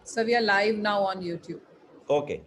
So we are live now on YouTube. Okay.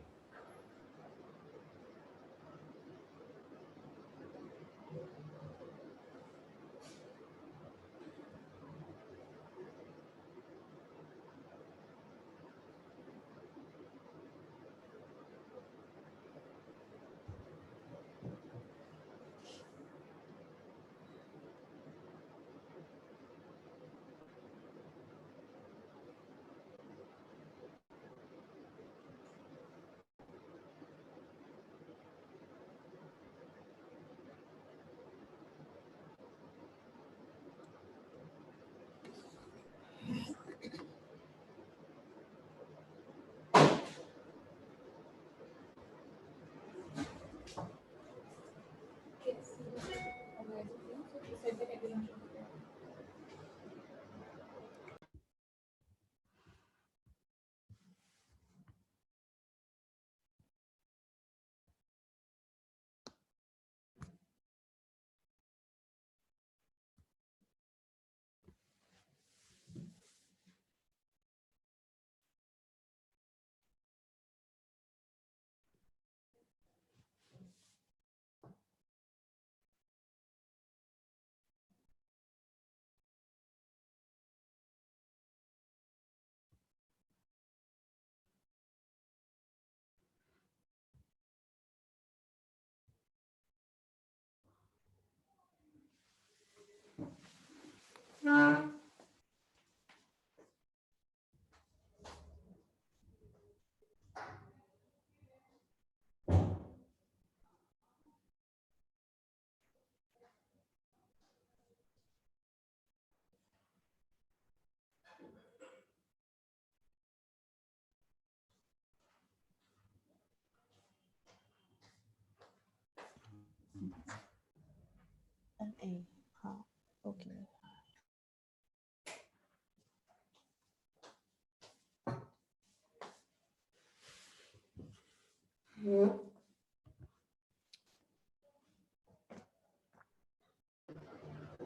Okay.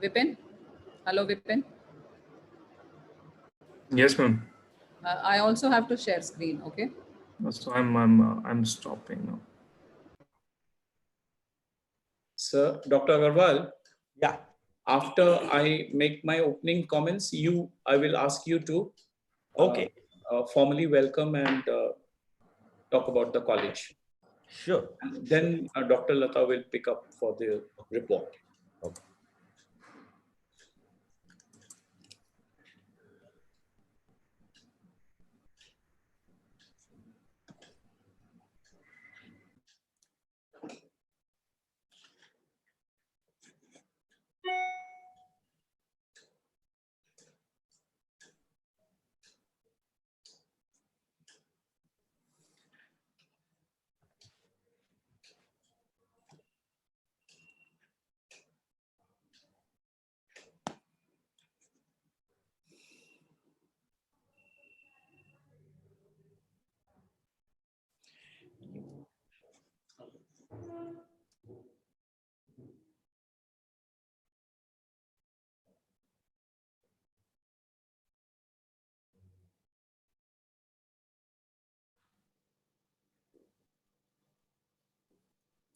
Vipin? Hello, Vipin. Yes, ma'am. I also have to share screen, okay? So I'm stopping now. Sir, Dr. Agarwal, Yeah. after I make my opening comments, I will ask you to Okay. formally welcome and talk about the college. Sure. Then Dr. Lata will pick up for the report. Okay.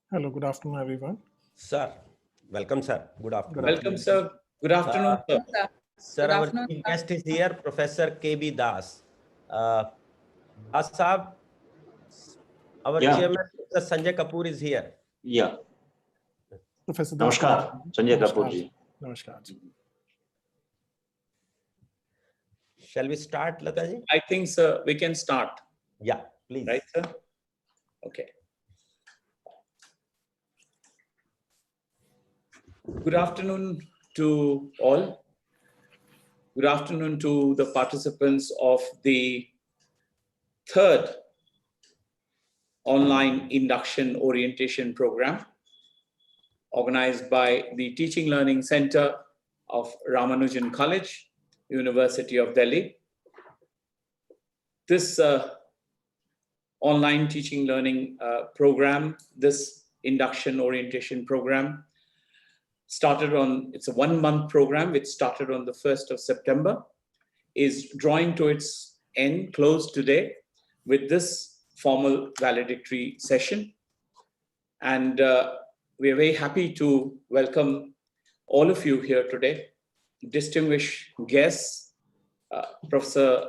Hello, good afternoon, everyone. Sir, welcome, sir. Good afternoon. Welcome, sir. Good afternoon, sir. Sir, Good our afternoon, chief sir. guest is here, Professor KB Das. Das Saab, our chairman, Professor Sanjay Kapoor, is here. Yeah. Professor Namaskar, Sanjay Kapoor ji. Namaskar. Shall we start, Lata ji? I think, sir, we can start. Yeah, please. Right, sir? Okay. Good afternoon to all. Good afternoon to the participants of the third online induction orientation program organized by the Teaching Learning Center of Ramanujan College, University of Delhi. This online teaching learning program, this induction orientation program, it's a 1-month program which started on the 1st of September, is drawing to its close today with this formal valedictory session. And we are very happy to welcome all of you here today, distinguished guests, Professor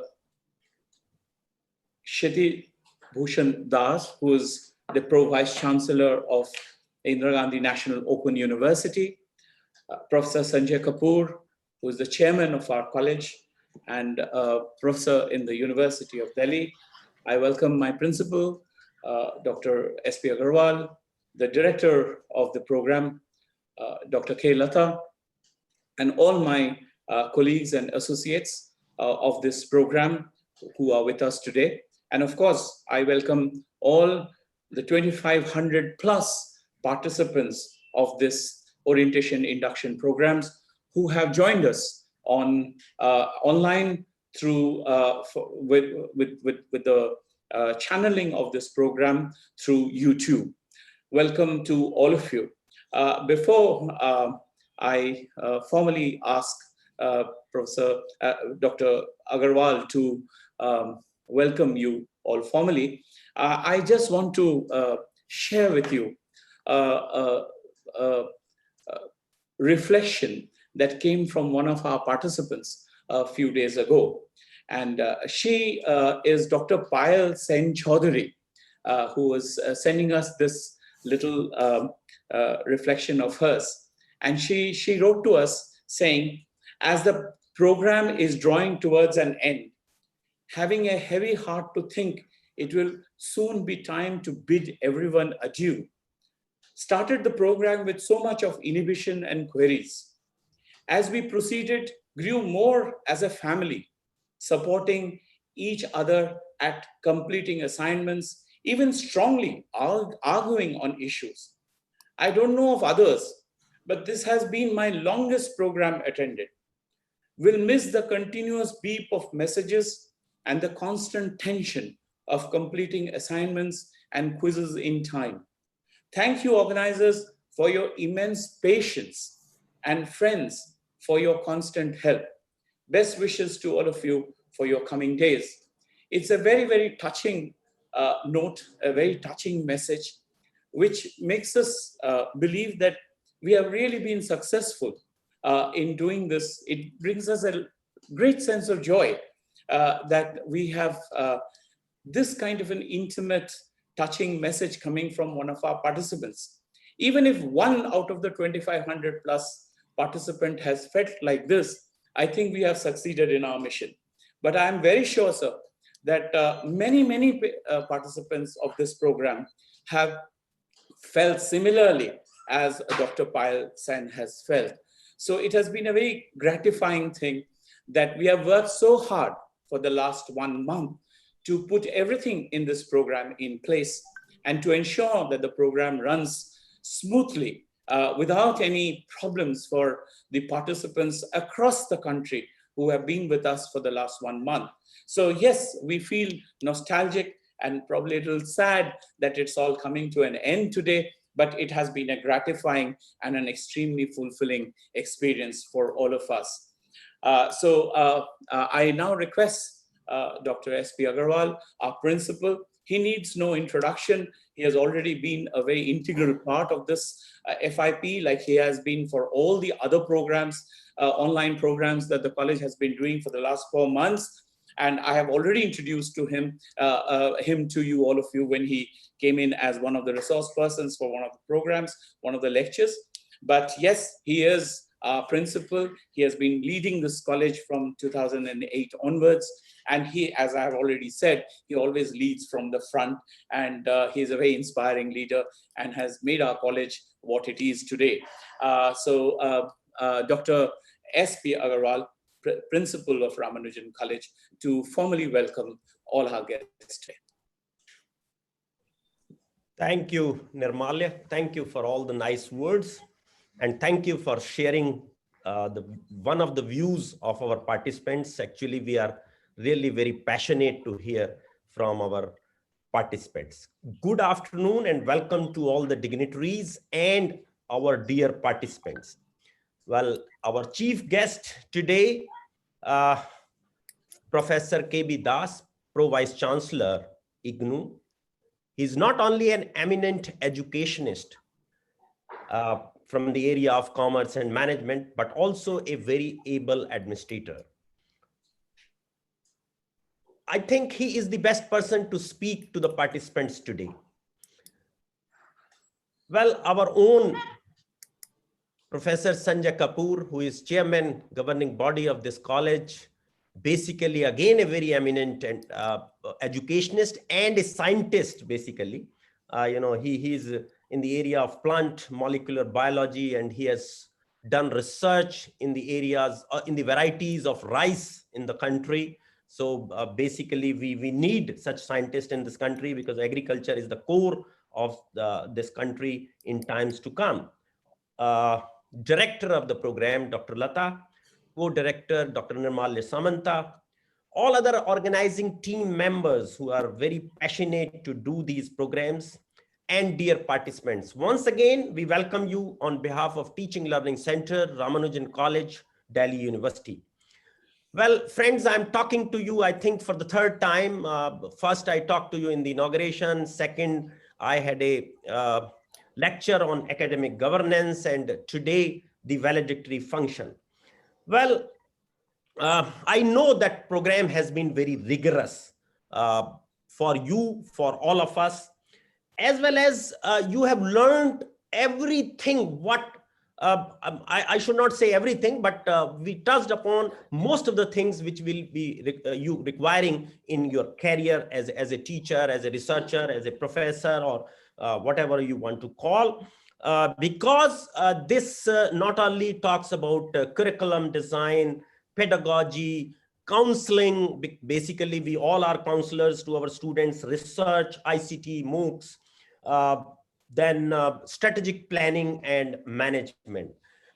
Kshiti Bhushan Das, who is the Pro-Vice Chancellor of Indira Gandhi National Open University, Professor Sanjay Kapoor, who is the chairman of our college and professor in the University of Delhi. I welcome my principal, Dr. S.P. Agarwal, the director of the program, Dr. K. Lata, and all my colleagues and associates of this program who are with us today. And of course, I welcome all the 2,500 plus participants of this orientation induction programs who have joined us on online through with the channeling of this program through YouTube. Welcome to all of you. Before I formally ask Professor Dr. Agarwal to welcome you all formally, I just want to share with you a reflection that came from one of our participants a few days ago. And she is Dr. Payal Sen Chaudhary, who was sending us this little reflection of hers. And she wrote to us saying, as the program is drawing towards an end, having a heavy heart to think it will soon be time to bid everyone adieu. Started the program with so much of inhibition and queries. As we proceeded, grew more as a family, supporting each other at completing assignments, even strongly arguing on issues. I don't know of others, but this has been my longest program attended. We'll miss the continuous beep of messages and the constant tension of completing assignments and quizzes in time. Thank you, organizers, for your immense patience, and friends for your constant help. Best wishes to all of you for your coming days. It's a very, very touching note, a very touching message, which makes us believe that we have really been successful in doing this. It brings us a great sense of joy that we have this kind of an intimate, touching message coming from one of our participants. Even if one out of the 2,500 plus participant has felt like this, I think we have succeeded in our mission. But I'm very sure, sir, that many participants of this program have felt similarly as Dr. Payal Sen has felt. So it has been a very gratifying thing that we have worked so hard for the last 1 month to put everything in this program in place and to ensure that the program runs smoothly without any problems for the participants across the country who have been with us for the last 1 month. So yes, we feel nostalgic and probably a little sad that it's all coming to an end today, but it has been a gratifying and an extremely fulfilling experience for all of us. I now request Dr. S.P. Agarwal, our principal. He needs no introduction. He has already been a very integral part of this FIP, like he has been for all the other programs, online programs that the college has been doing for the last 4 months. And I have already introduced to him to you, all of you, when he came in as one of the resource persons for one of the programs, one of the lectures. But yes, he is our principal. He has been leading this college from 2008 onwards. And he, as I have already said, he always leads from the front, and he's a very inspiring leader and has made our college what it is today. Dr. S.P. Agarwal, Principal of Ramanujan College, to formally welcome all our guests today. Thank you, Nirmalya. Thank you for all the nice words. And thank you for sharing one of the views of our participants. Actually, we are really very passionate to hear from our participants. Good afternoon and welcome to all the dignitaries and our dear participants. Well, our chief guest today Professor KB Das, Pro Vice Chancellor, IGNOU. He's not only an eminent educationist from the area of commerce and management, but also a very able administrator. I think he is the best person to speak to the participants today. Well, our own Professor Sanjay Kapoor, who is chairman, governing body of this college, basically again a very eminent and educationist and a scientist. Basically, he's in the area of plant molecular biology, and he has done research in the areas in the varieties of rice in the country. So basically, we need such scientists in this country because agriculture is the core of this country in times to come. Director of the program, Dr. Lata, co-director, Dr. Nirmalya Samanta, all other organizing team members who are very passionate to do these programs, and dear participants. Once again, we welcome you on behalf of Teaching Learning Center, Ramanujan College, Delhi University. Well, friends, I'm talking to you, I think, for the third time. First, I talked to you in the inauguration. Second, I had a lecture on academic governance, and today the valedictory function. Well, I know that program has been very rigorous for you, for all of us, as well as you have learned everything what I should not say everything, but we touched upon most of the things which will be you requiring in your career as a teacher, as a researcher, as a professor, or whatever you want to call, because this not only talks about curriculum design, pedagogy, counseling. Basically, we all are counselors to our students, research, ICT, MOOCs, then strategic planning and management.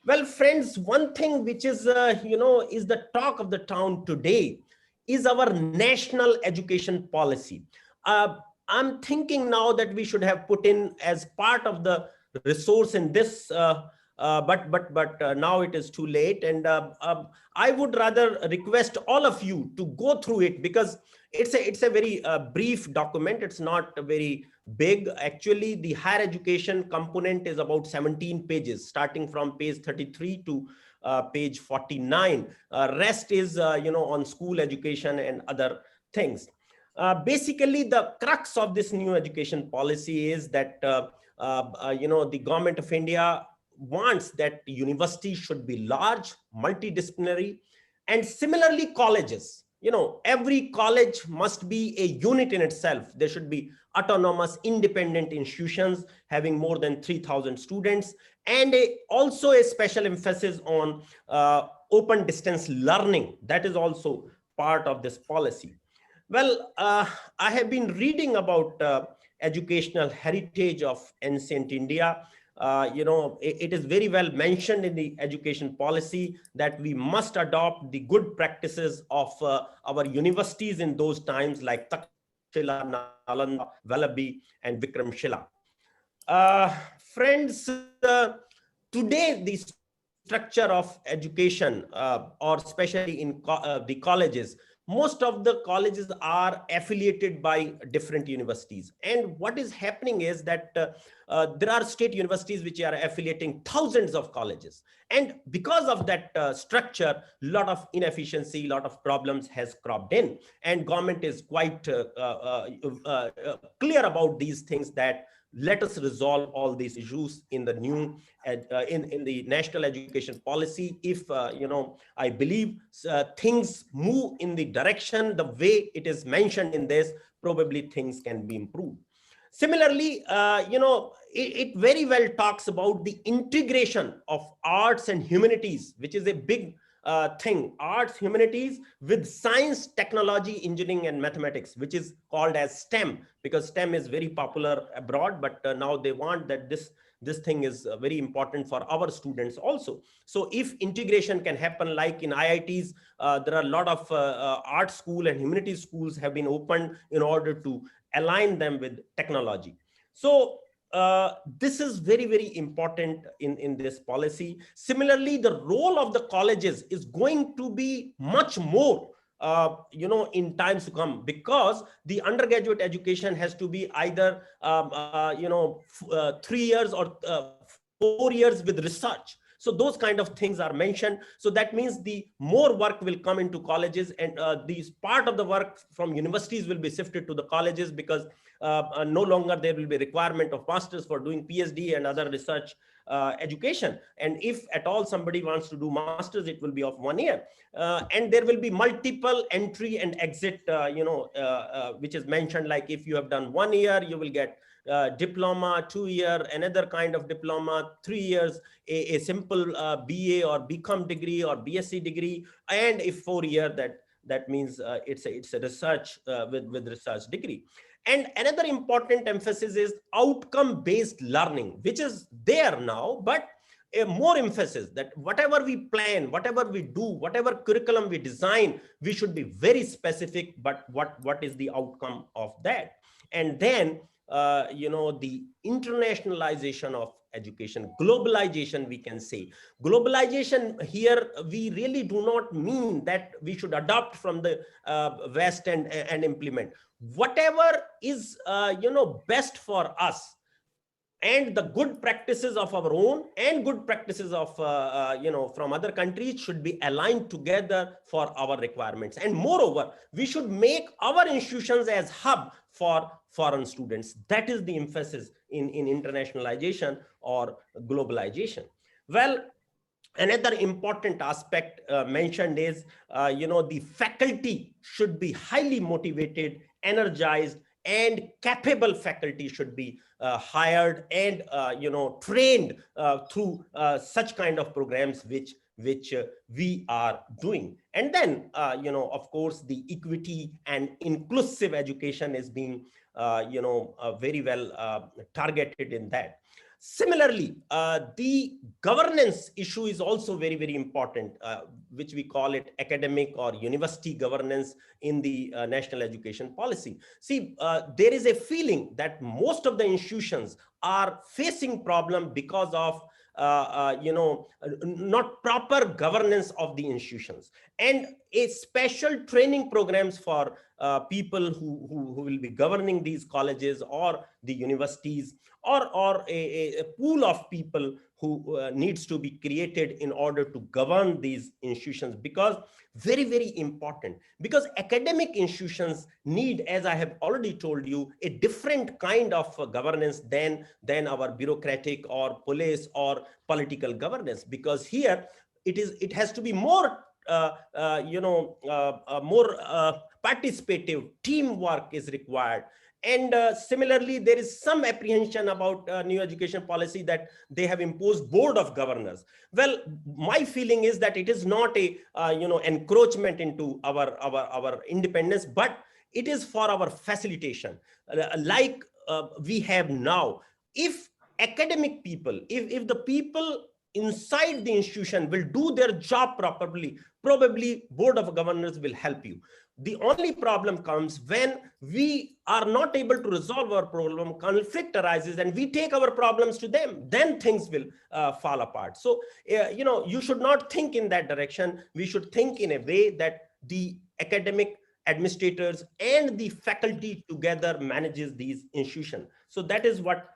Well, friends, one thing which is, is the talk of the town today is our national education policy. I'm thinking now that we should have put in as part of the resource in this, but now it is too late. And I would rather request all of you to go through it, because it's a very brief document. It's not very big. Actually, the higher education component is about 17 pages, starting from page 33 to page 49. Rest is, on school education and other things. Basically, the crux of this new education policy is that, the government of India wants that universities should be large, multidisciplinary, and similarly colleges. Every college must be a unit in itself. There should be autonomous, independent institutions having more than 3,000 students, and also a special emphasis on open distance learning. That is also part of this policy. Well, I have been reading about educational heritage of ancient India. It is very well mentioned in the education policy that we must adopt the good practices of our universities in those times, like Takshila, Nalanda, Vallabhi, and Vikramshila. Friends, today the structure of education, or especially in the colleges, most of the colleges are affiliated by different universities. And what is happening is that there are state universities which are affiliating thousands of colleges. And because of that structure, a lot of inefficiency, a lot of problems has cropped in. And government is quite clear about these things, that let us resolve all these issues in the new in the national education policy. If I believe things move in the direction the way it is mentioned in this, probably things can be improved. Similarly, it very well talks about the integration of arts and humanities, which is a big thing. Arts, humanities with science, technology, engineering, and mathematics, which is called as STEM, because STEM is very popular abroad, but now they want that this thing is very important for our students also. So if integration can happen, like in IITs, there are a lot of art school and humanities schools have been opened in order to align them with technology. So this is very, very important in this policy. Similarly, the role of the colleges is going to be much more in times to come, because the undergraduate education has to be either 3 years or 4 years with research. So those kind of things are mentioned. So that means the more work will come into colleges, and these part of the work from universities will be shifted to the colleges, because no longer there will be requirement of masters for doing PhD and other research education. And if at all somebody wants to do masters, it will be of 1 year. And there will be multiple entry and exit, which is mentioned, like if you have done 1 year, you will get diploma, 2 year, another kind of diploma, 3 years, a simple BA or BCom degree or BSc degree, and if 4 year, that means it's a research with research degree. And another important emphasis is outcome-based learning, which is there now, but a more emphasis that whatever we plan, whatever we do, whatever curriculum we design, we should be very specific, but what is the outcome of that? And then, the internationalization of education, globalization, we can say. Globalization here, we really do not mean that we should adopt from the West and implement. Whatever is, best for us, and the good practices of our own and good practices of from other countries should be aligned together for our requirements. And moreover, we should make our institutions as hub for foreign students. That is the emphasis in internationalization or globalization. Well, another important aspect mentioned is, the faculty should be highly motivated, energized, and capable faculty should be hired and trained through such kind of programs which we are doing. And then of course the equity and inclusive education is being very well targeted in that. Similarly, the governance issue is also very, very important, which we call it academic or university governance in the national education policy. See, there is a feeling that most of the institutions are facing problem because of not proper governance of the institutions, and a special training programs for people who will be governing these colleges or the universities, or a pool of people who needs to be created in order to govern these institutions, because very, very important, because academic institutions need, as I have already told you, a different kind of governance than our bureaucratic or police or political governance, because here it has to be more more participative, teamwork is required. And similarly, there is some apprehension about new education policy that they have imposed board of governors. Well, my feeling is that it is not a encroachment into our independence, but it is for our facilitation, like we have now. If academic people, if the people inside the institution will do their job properly, probably board of governors will help you. The only problem comes when we are not able to resolve our problem, conflict arises, and we take our problems to them, then things will fall apart. So, you should not think in that direction. We should think in a way that the academic administrators and the faculty together manages these institutions. So that is what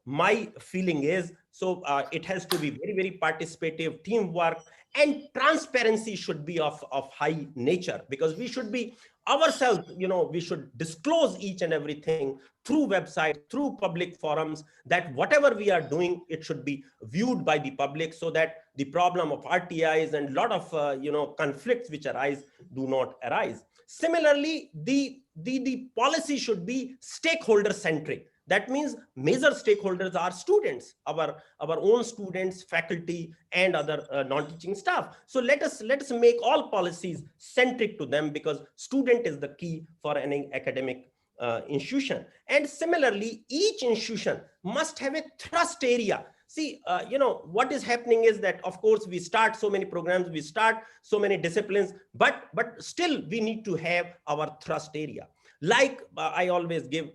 my feeling is. So it has to be very, very participative, teamwork, and transparency should be of high nature, because we should be ourselves, we should disclose each and everything through website, through public forums, that whatever we are doing, it should be viewed by the public, so that the problem of RTIs and a lot of conflicts which arise do not arise. Similarly, the policy should be stakeholder centric. That means major stakeholders are students, our own students, faculty, and other non-teaching staff. So let us make all policies centric to them, because student is the key for any academic institution. And similarly, each institution must have a thrust area. See, what is happening is that, of course, we start so many programs, we start so many disciplines, but still we need to have our thrust area. Like I always give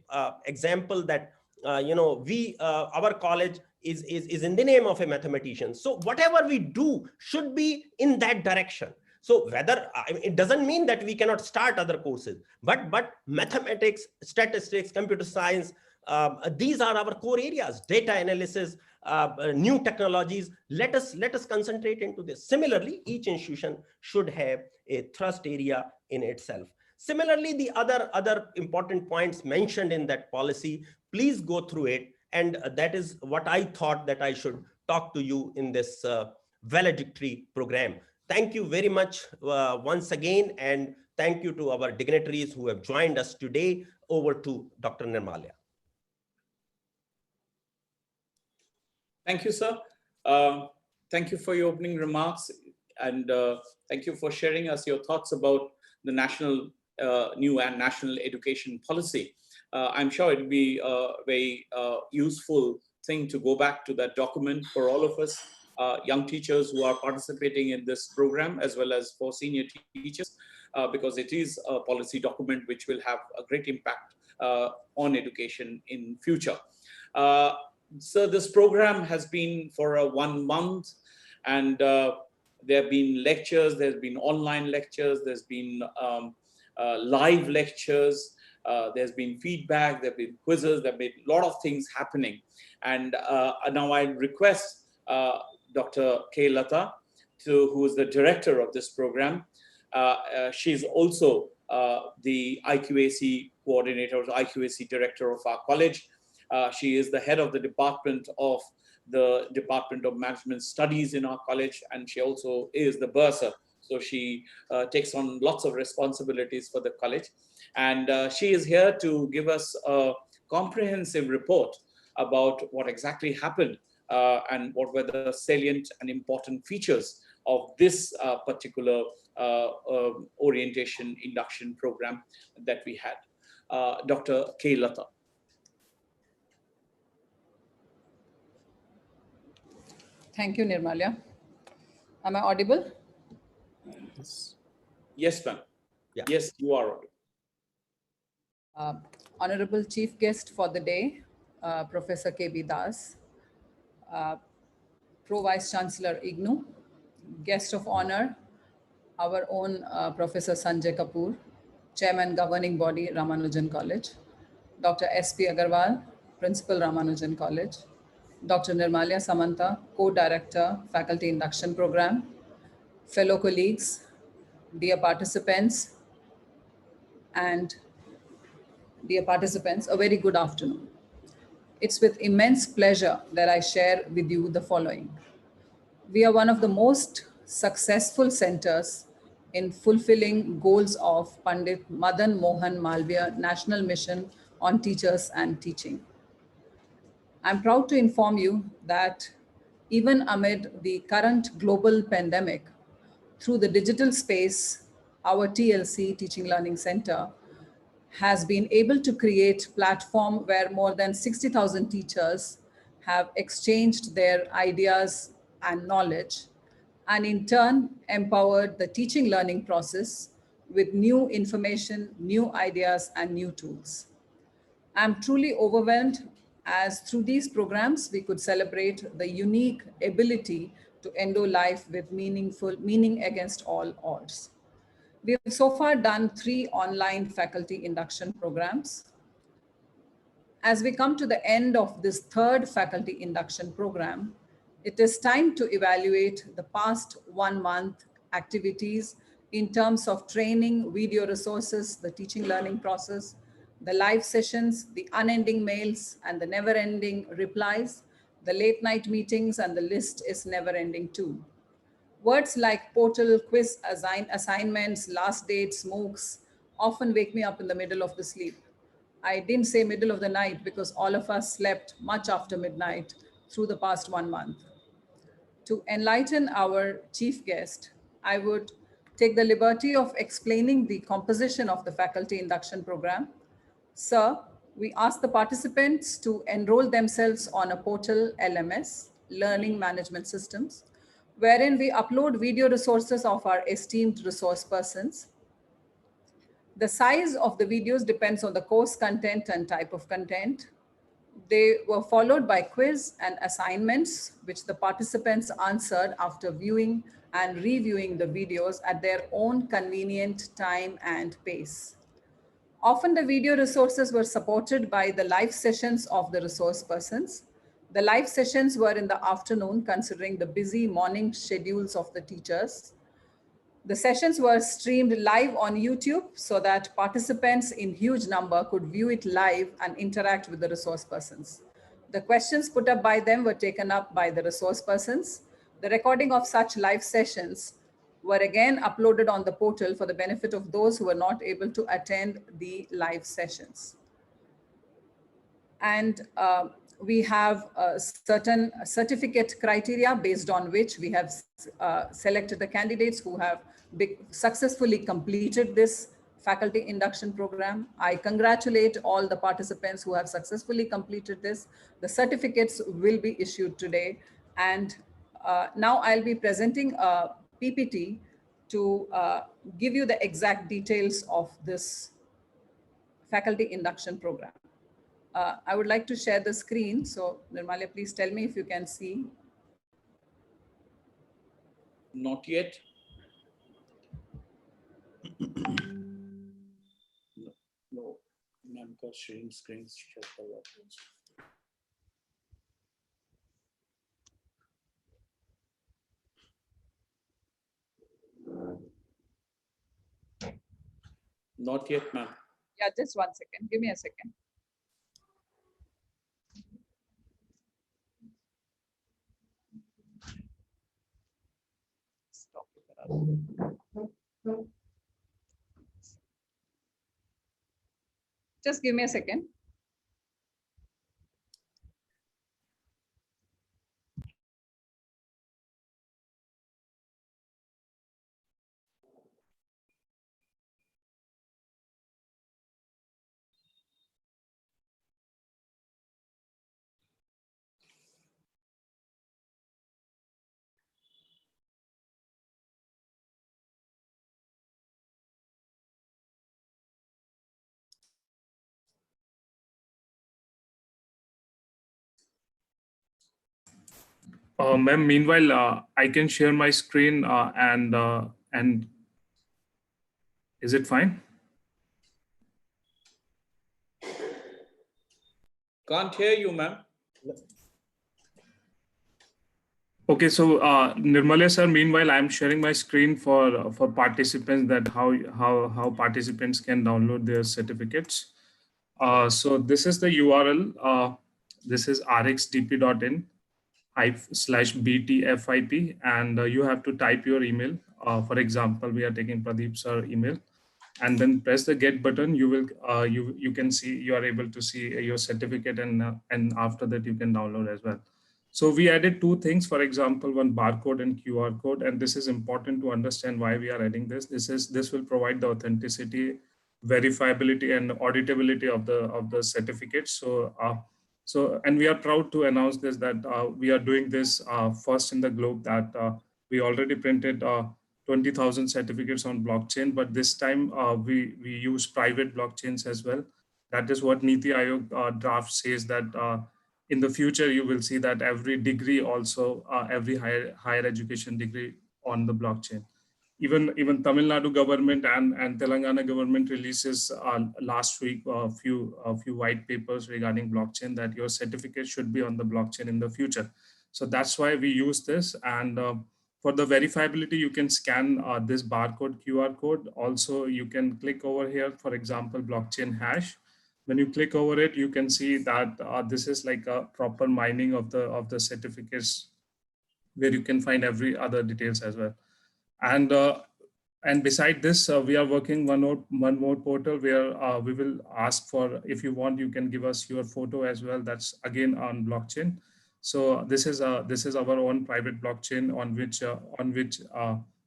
example that our college is in the name of a mathematician. So whatever we do should be in that direction. So whether, I mean, it doesn't mean that we cannot start other courses, but mathematics, statistics, computer science, these are our core areas. Data analysis, new technologies. Let us concentrate into this. Similarly, each institution should have a thrust area in itself. Similarly, the other important points mentioned in that policy, please go through it. And that is what I thought that I should talk to you in this valedictory program. Thank you very much once again, and thank you to our dignitaries who have joined us today. Over to Dr. Nirmalia. Thank you, sir. Thank you for your opening remarks, and thank you for sharing us your thoughts about the new and national education policy. I'm sure it'll be a very useful thing to go back to that document for all of us, young teachers who are participating in this program, as well as for senior teachers, because it is a policy document which will have a great impact on education in future. So this program has been for 1 month, and there have been lectures, there's been online lectures, there's been live lectures, there's been feedback, there have been quizzes, there have been a lot of things happening. And now I request Dr. K. Lata, who is the director of this program. She's also the IQAC coordinator, or IQAC director of our college. She is the head of the Department of Management Studies in our college, and she also is the bursar. So she takes on lots of responsibilities for the college. And she is here to give us a comprehensive report about what exactly happened and what were the salient and important features of this particular orientation induction program that we had. Dr. K. Lata. Thank you, Nirmalia. Am I audible? Yes. Yes, ma'am. Yeah. Yes, you are audible. Honorable Chief Guest for the day, Professor K.B. Das, Pro Vice Chancellor IGNOU, Guest of Honor, our own Professor Sanjay Kapoor, Chairman Governing Body, Ramanujan College, Dr. S.P. Agarwal, Principal, Ramanujan College, Dr. Nirmalia Samanta, Co-Director, Faculty Induction Program, fellow colleagues, dear participants, a very good afternoon. It's with immense pleasure that I share with you the following. We are one of the most successful centers in fulfilling goals of Pandit Madan Mohan Malviya National Mission on Teachers and Teaching. I'm proud to inform you that even amid the current global pandemic, through the digital space, our TLC, Teaching Learning Center, has been able to create a platform where more than 60,000 teachers have exchanged their ideas and knowledge, and in turn empowered the teaching learning process with new information, new ideas, and new tools. I'm truly overwhelmed as through these programs, we could celebrate the unique ability to endow life with meaning against all odds. We have so far done 3 online faculty induction programs. As we come to the end of this 3rd faculty induction program, it is time to evaluate the past 1 month activities in terms of training, video resources, the teaching learning process, the live sessions, the unending mails and the never ending replies, the late night meetings, and the list is never ending too. Words like portal, quiz, assignments, last dates, MOOCs often wake me up in the middle of the sleep. I didn't say middle of the night because all of us slept much after midnight through the past 1 month. To enlighten our chief guest, I would take the liberty of explaining the composition of the faculty induction program. Sir, we ask the participants to enroll themselves on a portal LMS, Learning Management Systems, wherein we upload video resources of our esteemed resource persons. The size of the videos depends on the course content and type of content. They were followed by quiz and assignments, which the participants answered after viewing and reviewing the videos at their own convenient time and pace. Often the video resources were supported by the live sessions of the resource persons. The live sessions were in the afternoon, considering the busy morning schedules of the teachers. The sessions were streamed live on YouTube so that participants in huge number could view it live and interact with the resource persons. The questions put up by them were taken up by the resource persons. The recording of such live sessions were again uploaded on the portal for the benefit of those who were not able to attend the live sessions. And we have certain certificate criteria based on which we have selected the candidates who have successfully completed this faculty induction program. I congratulate all the participants who have successfully completed this. The certificates will be issued today. And now I'll be presenting a PPT to give you the exact details of this faculty induction program. I would like to share the screen. So Nirmalya, please tell me if you can see. Not yet. No, ma'am, because sharing screens shut the web. Not yet, ma'am. Yeah, just 1 second. Give me a second. Stop it. Just give me a second. Ma'am, meanwhile, I can share my screen and is it fine? Can't hear you, ma'am. Okay, so Nirmalya sir, meanwhile, I'm sharing my screen for participants that how participants can download their certificates. So this is the URL. This is rxdp.in /btfip, and you have to type your email. For example, we are taking Pradeep sir email, and then press the get button. You will you can see, you are able to see your certificate, and after that you can download as well. So we added two things, for example, one barcode and QR code, and this is important to understand why we are adding this. This will provide the authenticity, verifiability, and auditability of the certificate. So and we are proud to announce this, that we are doing this first in the globe, that we already printed 20,000 certificates on blockchain, but this time we use private blockchains as well. That is what Niti Aayog draft says, that in the future you will see that every degree also, every higher education degree on the blockchain. Even Tamil Nadu government and Telangana government releases last week a few white papers regarding blockchain, that your certificate should be on the blockchain in the future. So that's why we use this. And for the verifiability, you can scan this barcode QR code. Also, you can click over here, for example, blockchain hash. When you click over it, you can see that this is like a proper mining of the certificates, where you can find every other details as well. And beside this, we are working one more portal where we will ask for, if you want, you can give us your photo as well. That's again on blockchain. So this is our own private blockchain on which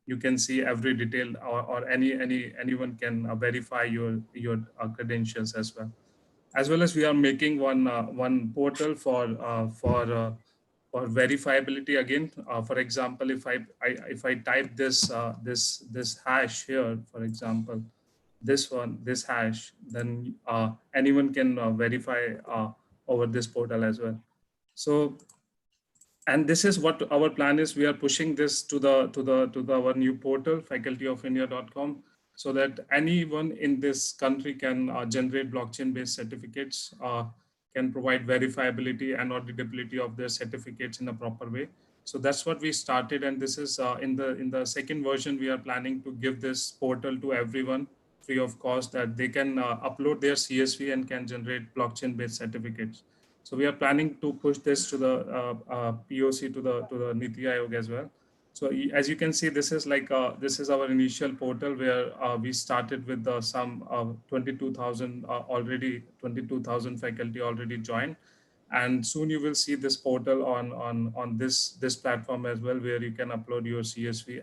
you can see every detail, or anyone can verify your credentials as well. As well as we are making one portal for verifiability again. For example, if I type this hash here, for example, this hash, then anyone can verify over this portal as well. So, and this is what our plan is. We are pushing this to our new portal, facultyofindia.com, so that anyone in this country can generate blockchain-based certificates, can provide verifiability and auditability of their certificates in a proper way. So that's what we started, and this is in the second version. We are planning to give this portal to everyone free of cost, that they can upload their CSV and can generate blockchain-based certificates. So we are planning to push this to the POC, to the Niti Aayog as well. So as you can see, this is like this is our initial portal where we started with some 22,000 already 22,000 faculty already joined, and soon you will see this portal on this platform as well, where you can upload your CSV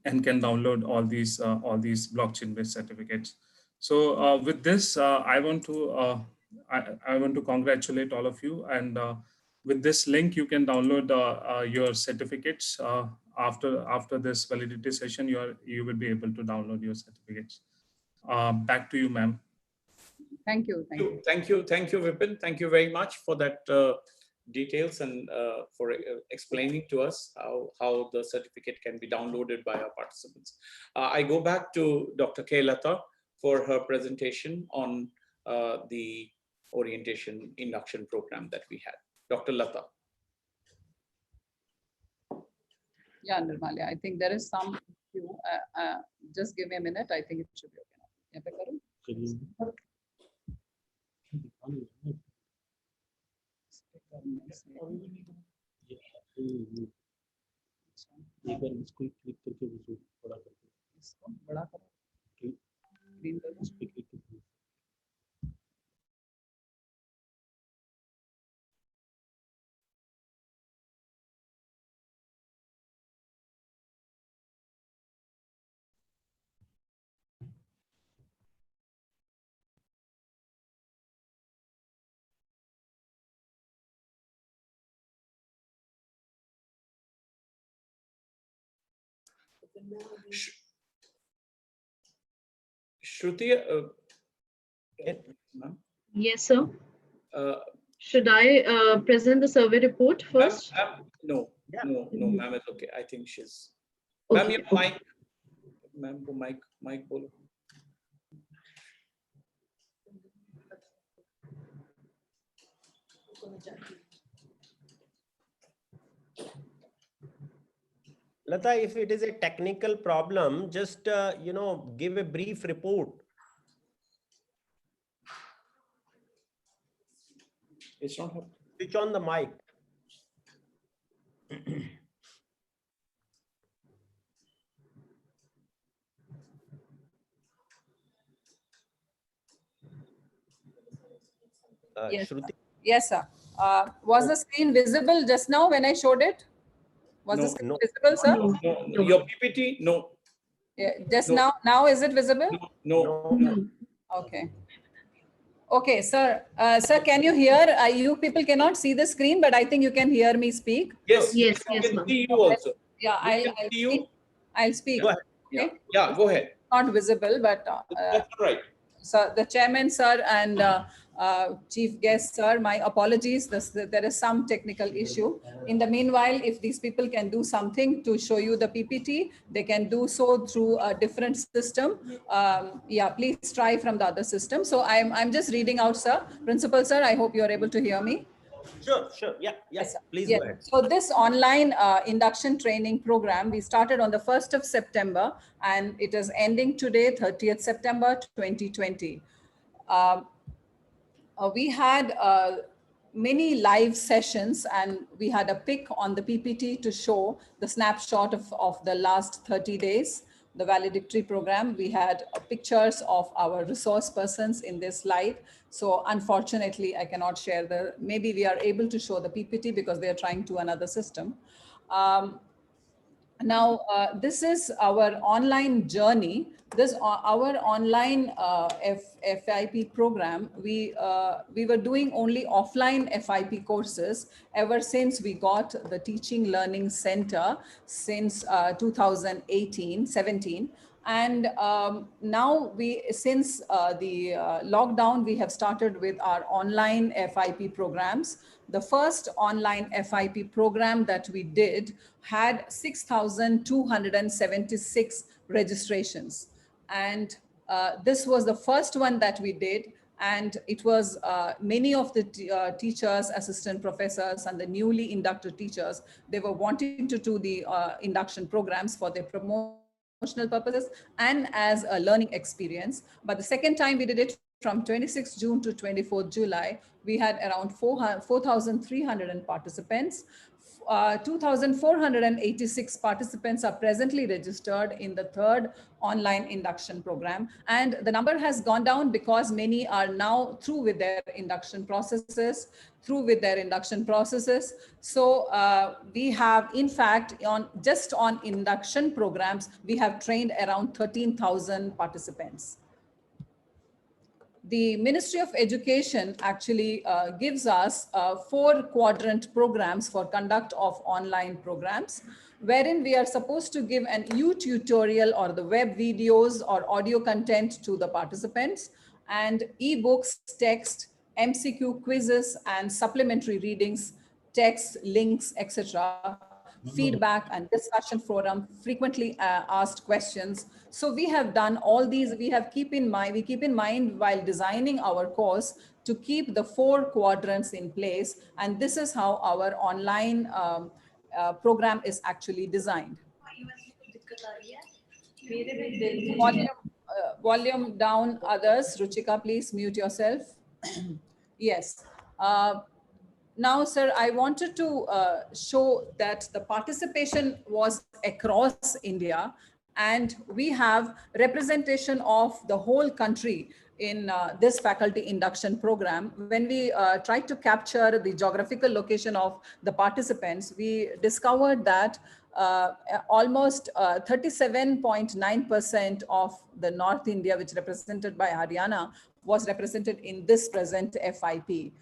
and can download all these blockchain based certificates. So with this, I want to congratulate all of you, and with this link you can download your certificates. After this validity session, you will be able to download your certificates. Back to you, ma'am. Thank you. Thank you, Vipin. Thank you very much for that details and for explaining to us how the certificate can be downloaded by our participants. I go back to Dr. K. Lata for her presentation on the orientation induction program that we had. Dr. Lata. Yeah, Nirmalya, I think there is some issue. Just give me a minute. I think it should be okay now. एक बार इसको click करके बड़ा करके इसको बड़ा करो, green करो, इस पे क्लिक करके Shruti, yes, sir. uh, Should I present the survey report first? no, ma'am, it's okay. I think she's. Okay. Ma'am, your mic. Ma'am, mic bolo. Lata, if it is a technical problem, just give a brief report. It's not happening. Switch on the mic. Yes, Shruti? yes, sir. Was the screen visible just now when I showed it? Was the screen visible, sir? No. Your PPT, no. Yeah, just No. now is it visible? No. Okay. Okay, sir. Sir, can you hear? You people cannot see the screen, but I think you can hear me speak. Yes, Yes, I yes, can ma'am. see you also. Yeah, We I'll can see speak. you. I'll speak. Go ahead. Okay. Yeah, go ahead. Not visible, but That's all right. so the chairman, sir, and chief guest, sir, my apologies. There is some technical issue. In the meanwhile, if these people can do something to show you the PPT, they can do so through a different system. Yeah, please try from the other system. So I'm just reading out, sir. Principal, sir, I hope you're able to hear me. Sure. Yeah. Yes, sir. Please Yes. go ahead. So this online induction training program, we started on the 1st of September and it is ending today, 30th September, 2020. We had many live sessions and we had a pic on the PPT to show the snapshot of the last 30 days, the valedictory program. We had pictures of our resource persons in this slide. So unfortunately, I cannot share maybe we are able to show the PPT because they are trying to another system. Now, this is our online journey. This our online FIP program. We were doing only offline FIP courses ever since we got the Teaching Learning Center since 2018-17. And now since the lockdown, we have started with our online FIP programs. The first online FIP program that we did had 6,276 registrations. And this was the first one that we did. And it was many of the teachers, assistant professors, and the newly inducted teachers, they were wanting to do the induction programs for their promotional purposes and as a learning experience. But the second time we did it from 26th June to 24th July, we had around 4,300 participants. 2,486 participants are presently registered in the third online induction program. And the number has gone down because many are now through with their induction processes, So we have, in fact, just on induction programs, we have trained around 13,000 participants. The Ministry of Education actually gives us 4 quadrant programs for conduct of online programs, wherein we are supposed to give an tutorial or the web videos or audio content to the participants, and ebooks, text, MCQ quizzes, and supplementary readings, text, links, etc., feedback and discussion forum, frequently asked questions. So we have done all these. We keep in mind while designing our course to keep the 4 quadrants in place. And this is how our online program is actually designed. Volume down, others. Ruchika, please mute yourself. Yes. Now, sir, I wanted to show that the participation was across India, and we have representation of the whole country in this faculty induction program. When we tried to capture the geographical location of the participants, we discovered that almost 37.9% of the North India, which represented by Haryana, was represented in this present FIP.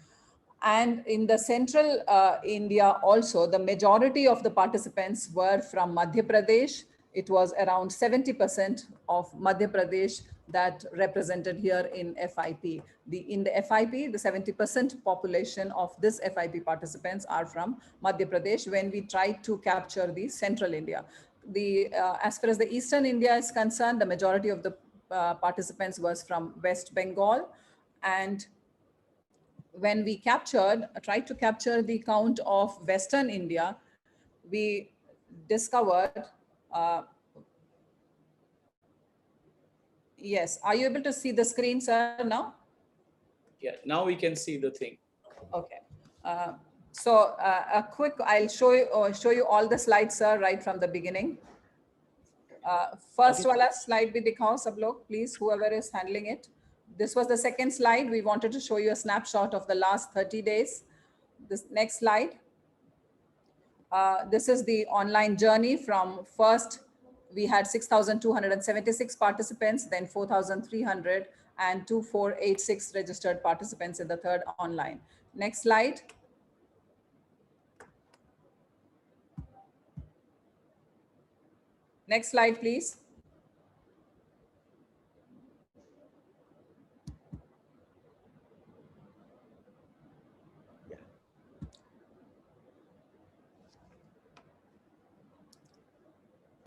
And in the central India also, the majority of the participants were from Madhya Pradesh. It was around 70% of Madhya Pradesh that represented here in FIP. In the FIP, the 70% population of this FIP participants are from Madhya Pradesh when we tried to capture the central India. As far as the eastern India is concerned, the majority of the participants was from West Bengal. And when we tried to capture the count of Western India, we discovered, yes, are you able to see the screen, sir, now? Yeah, now we can see the thing. Okay. So I'll show you all the slides, sir, right from the beginning. First wala slide bhi dikhao sab log, please, whoever is handling it. This was the second slide. We wanted to show you a snapshot of the last 30 days. This next slide. This is the online journey from first, we had 6,276 participants, then 4,300 and 2,486 registered participants in the third online. Next slide. Next slide, please.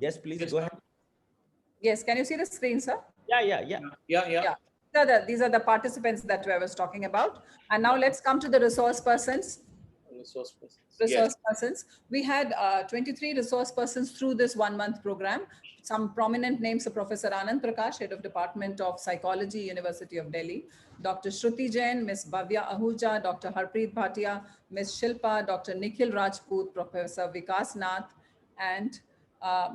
Yes, please go ahead. Yes, can you see the screen, sir? Yeah. These are the participants that I was talking about. And now let's come to the resource persons. Resource persons. We had 23 resource persons through this 1-month program. Some prominent names are Professor Anand Prakash, Head of Department of Psychology, University of Delhi, Dr. Shruti Jain, Ms. Bhavya Ahuja, Dr. Harpreet Bhatia, Ms. Shilpa, Dr. Nikhil Rajput, Professor Vikas Nath, and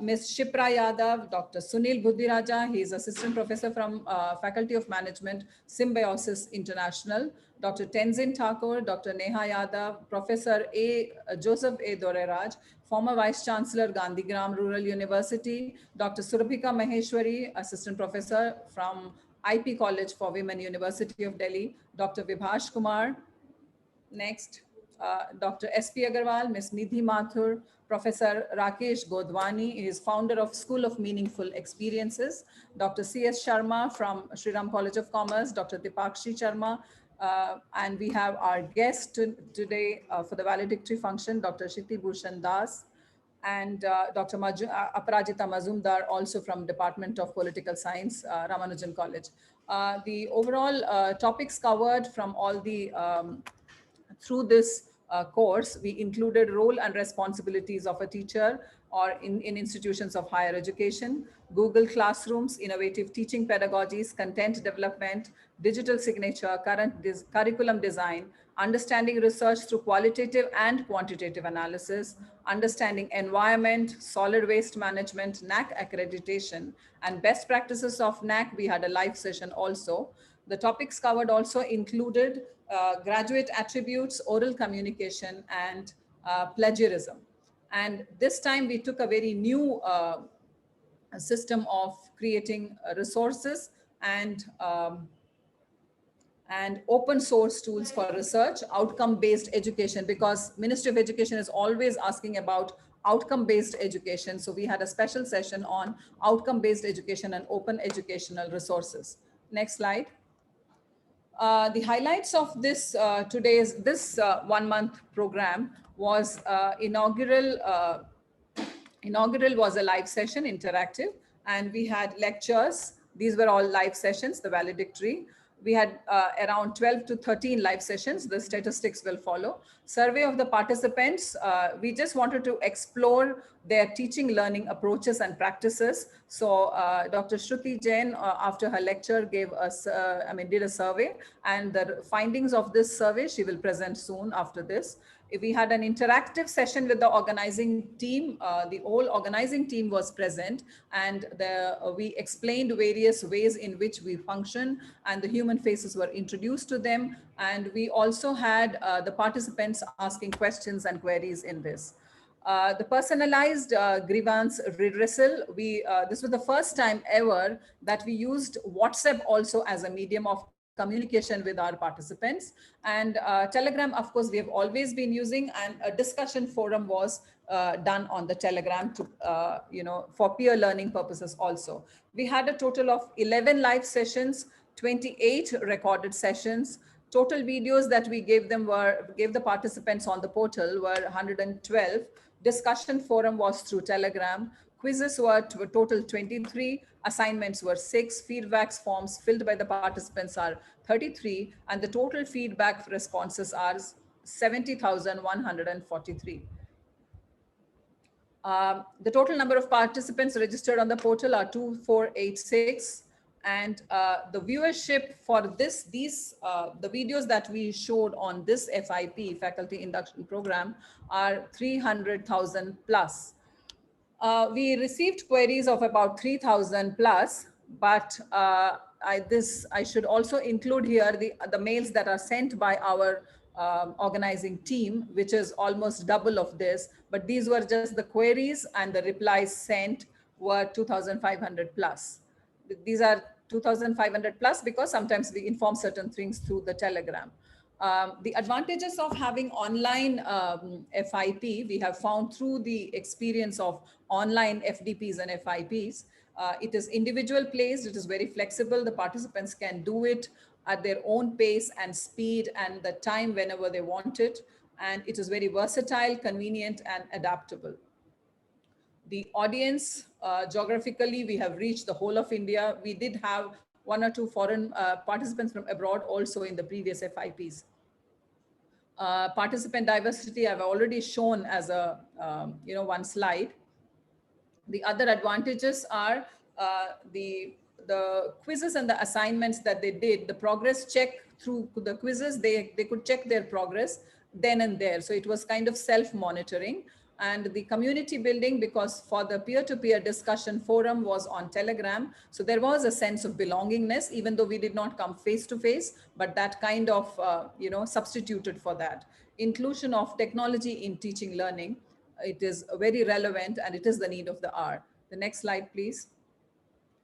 Ms. Shipra Yadav, Dr. Sunil Buddhiraja, he is Assistant Professor from Faculty of Management, Symbiosis International, Dr. Tenzin Thakur, Dr. Neha Yadav, Professor Joseph A. Doreraj, former Vice Chancellor, Gandhigram Rural University, Dr. Surabhika Maheshwari, Assistant Professor from IP College for Women, University of Delhi, Dr. Vibhash Kumar. Next, Dr. S.P. Agarwal, Ms. Nidhi Mathur, Professor Rakesh Godwani, he is founder of School of Meaningful Experiences, Dr. C.S. Sharma from Shriram College of Commerce, Dr. Dipakshi Sharma, and we have our guest today for the valedictory function, Dr. Shiti Bhushan Das, and Dr. Aparajita Mazumdar, also from Department of Political Science, Ramanujan College. The overall topics covered from all the through this course, we included role and responsibilities of a teacher or in institutions of higher education, Google Classrooms, innovative teaching pedagogies, content development, digital signature, curriculum design, understanding research through qualitative and quantitative analysis, understanding environment, solid waste management, NAC accreditation, and best practices of NAC. We had a live session also. The topics covered also included graduate attributes, oral communication, and plagiarism. And this time we took a very new system of creating resources and open source tools for research, outcome-based education, because Ministry of Education is always asking about outcome-based education. So we had a special session on outcome-based education and open educational resources. Next slide. The highlights of this this 1 month program was inaugural was a live session, interactive, and we had lectures. These were all live sessions, the valedictory. We had around 12 to 13 live sessions. The statistics will follow. Survey of the participants. We just wanted to explore their teaching learning approaches and practices. So Dr. Shruti Jain, after her lecture, gave us, did a survey, and the findings of this survey she will present soon after this. We had an interactive session with the organizing team. The whole organizing team was present, and we explained various ways in which we function, and the human faces were introduced to them. And we also had the participants asking questions and queries in this. The personalized grievance redressal, this was the first time ever that we used WhatsApp also as a medium of communication with our participants. And Telegram, of course, we have always been using, and a discussion forum was done on the Telegram to, for peer learning purposes also. We had a total of 11 live sessions, 28 recorded sessions. Total videos that we gave the participants on the portal were 112. Discussion forum was through Telegram. Quizzes were total 23. Assignments were 6. Feedback forms filled by the participants are 33. And the total feedback responses are 70,143. The total number of participants registered on the portal are 2486. And the viewership for the videos that we showed on this FIP, Faculty Induction Program, are 300,000 plus. We received queries of about 3,000 plus, but I should also include here the mails that are sent by our organizing team, which is almost double of this, but these were just the queries, and the replies sent were 2,500 plus. These are 2,500 plus because sometimes we inform certain things through the Telegram. The advantages of having online FIP, we have found through the experience of online FDPs and FIPs. It is individual placed, it is very flexible. The participants can do it at their own pace and speed and the time whenever they want it. And it is very versatile, convenient, and adaptable. The audience, geographically, we have reached the whole of India. We did have 1 or 2 foreign participants from abroad also in the previous FIPs. Participant diversity, I've already shown as a, one slide. The other advantages are the quizzes and the assignments that they did, the progress check through the quizzes, they could check their progress then and there. So it was kind of self-monitoring. And the community building, because for the peer-to-peer discussion forum was on Telegram. So there was a sense of belongingness, even though we did not come face-to-face, but that kind of, substituted for that. Inclusion of technology in teaching learning. It is very relevant and it is the need of the hour. The next slide, please.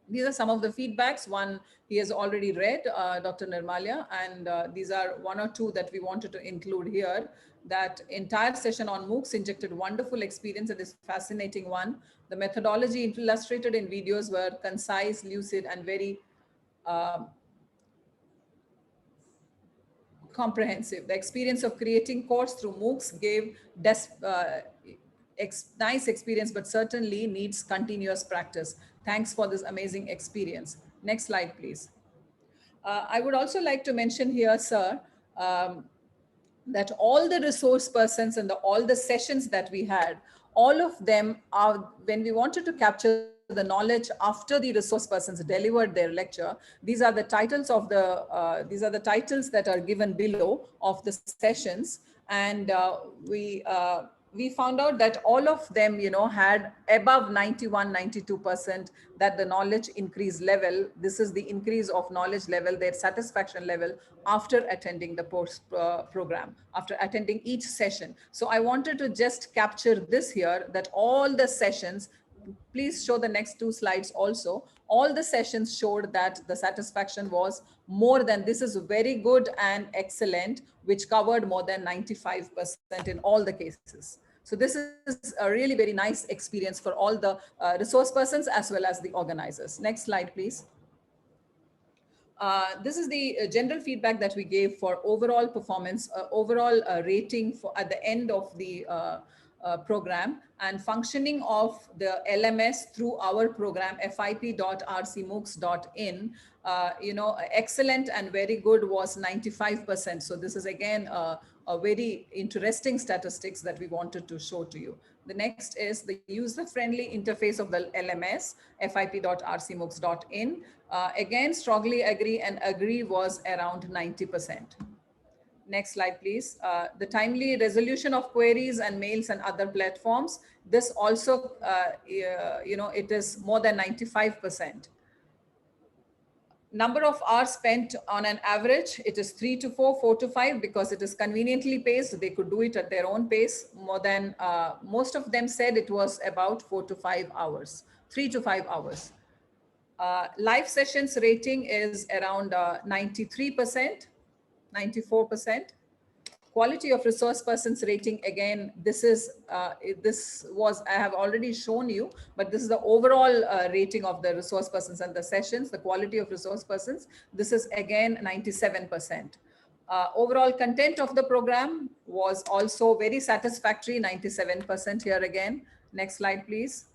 These are some of the feedbacks. One he has already read, Dr. Nirmalia, and these are one or two that we wanted to include here. That entire session on MOOCs injected wonderful experience and is fascinating one. The methodology illustrated in videos were concise, lucid, and very comprehensive. The experience of creating course through MOOCs gave nice experience, but certainly needs continuous practice. Thanks for this amazing experience. Next slide, please. I would also like to mention here, sir, that all the resource persons and all the sessions that we had, all of them are, when we wanted to capture the knowledge after the resource persons delivered their lecture, these are the titles of these are the titles that are given below of the sessions. And we found out that all of them, had above 91, 92% that the knowledge increase level. This is the increase of knowledge level, their satisfaction level after attending the program, after attending each session. So I wanted to just capture this here, that all the sessions, please show the next two slides also. All the sessions showed that the satisfaction was more than, this is very good and excellent, which covered more than 95% in all the cases. So this is a really very nice experience for all the resource persons as well as the organizers. Next slide, please. This is the general feedback that we gave for overall performance, overall rating for at the end of the program, and functioning of the LMS through our program fip.rcmoocs.in. Excellent and very good was 95%. So this is again a very interesting statistics that we wanted to show to you. The next is the user-friendly interface of the LMS, fip.rcmoocs.in. Again, strongly agree, and agree was around 90%. Next slide, please. The timely resolution of queries and mails and other platforms. This also, it is more than 95%. Number of hours spent on an average, it is 3 to 4, 4 to 5, because it is conveniently paced. They could do it at their own pace. More than, most of them said it was about 4 to 5 hours, 3 to 5 hours. Live sessions rating is around 93%, 94%. Quality of resource persons rating, again, this was, I have already shown you, but this is the overall rating of the resource persons and the sessions, the quality of resource persons. This is again 97%. Overall content of the program was also very satisfactory, 97% here again. Next slide, please.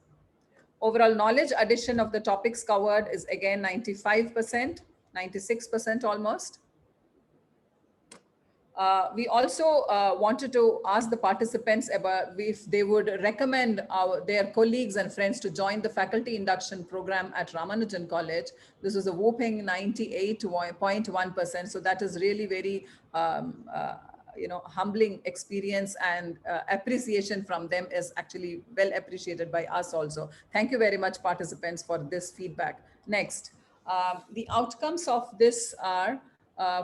Overall knowledge addition of the topics covered is again 95%, 96% almost. We also wanted to ask the participants about if they would recommend their colleagues and friends to join the faculty induction program at Ramanujan College. This was a whopping 98.1%. So that is really very humbling experience, and appreciation from them is actually well appreciated by us also. Thank you very much, participants, for this feedback. Next, the outcomes of this are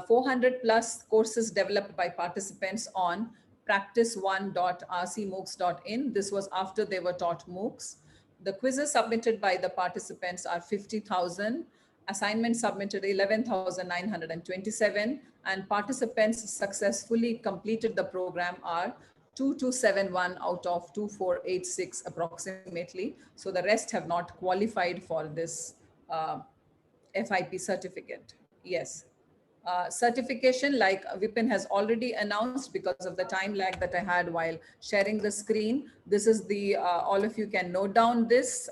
400 plus courses developed by participants on practice1.rcmoocs.in. This was after they were taught MOOCs. The quizzes submitted by the participants are 50,000. Assignments submitted 11,927, and participants successfully completed the program are 2271 out of 2486 approximately. So the rest have not qualified for this FIP certificate. Yes. Certification, like Vipin has already announced, because of the time lag that I had while sharing the screen. This is the, all of you can note down this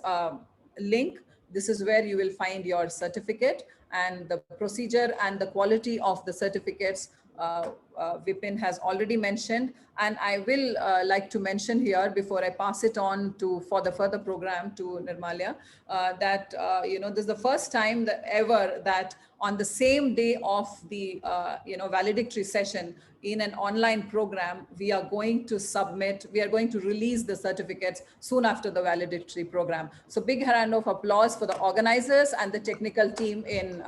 link. This is where you will find your certificate, and the procedure and the quality of the certificates Vipin has already mentioned. And I will like to mention here, before I pass it on for the further program to Nirmalia, that this is the first time ever that on the same day of the valedictory session in an online program, we are going to release the certificates soon after the valedictory program. So big round of applause for the organizers and the technical team, in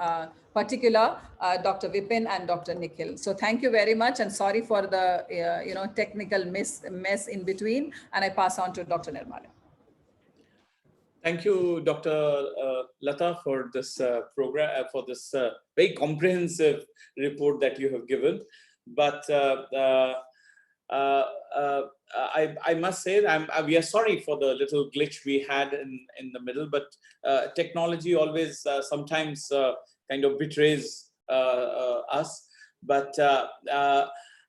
particular Dr. Vipin and Dr. Nikhil. So thank you very much, and sorry for the technical mess in between, and I pass on to Dr. Nirmala. Thank you, Dr. Lata, for this program, for this very comprehensive report that you have given. But I must say that we are sorry for the little glitch we had in the middle, but technology always sometimes kind of betrays us. But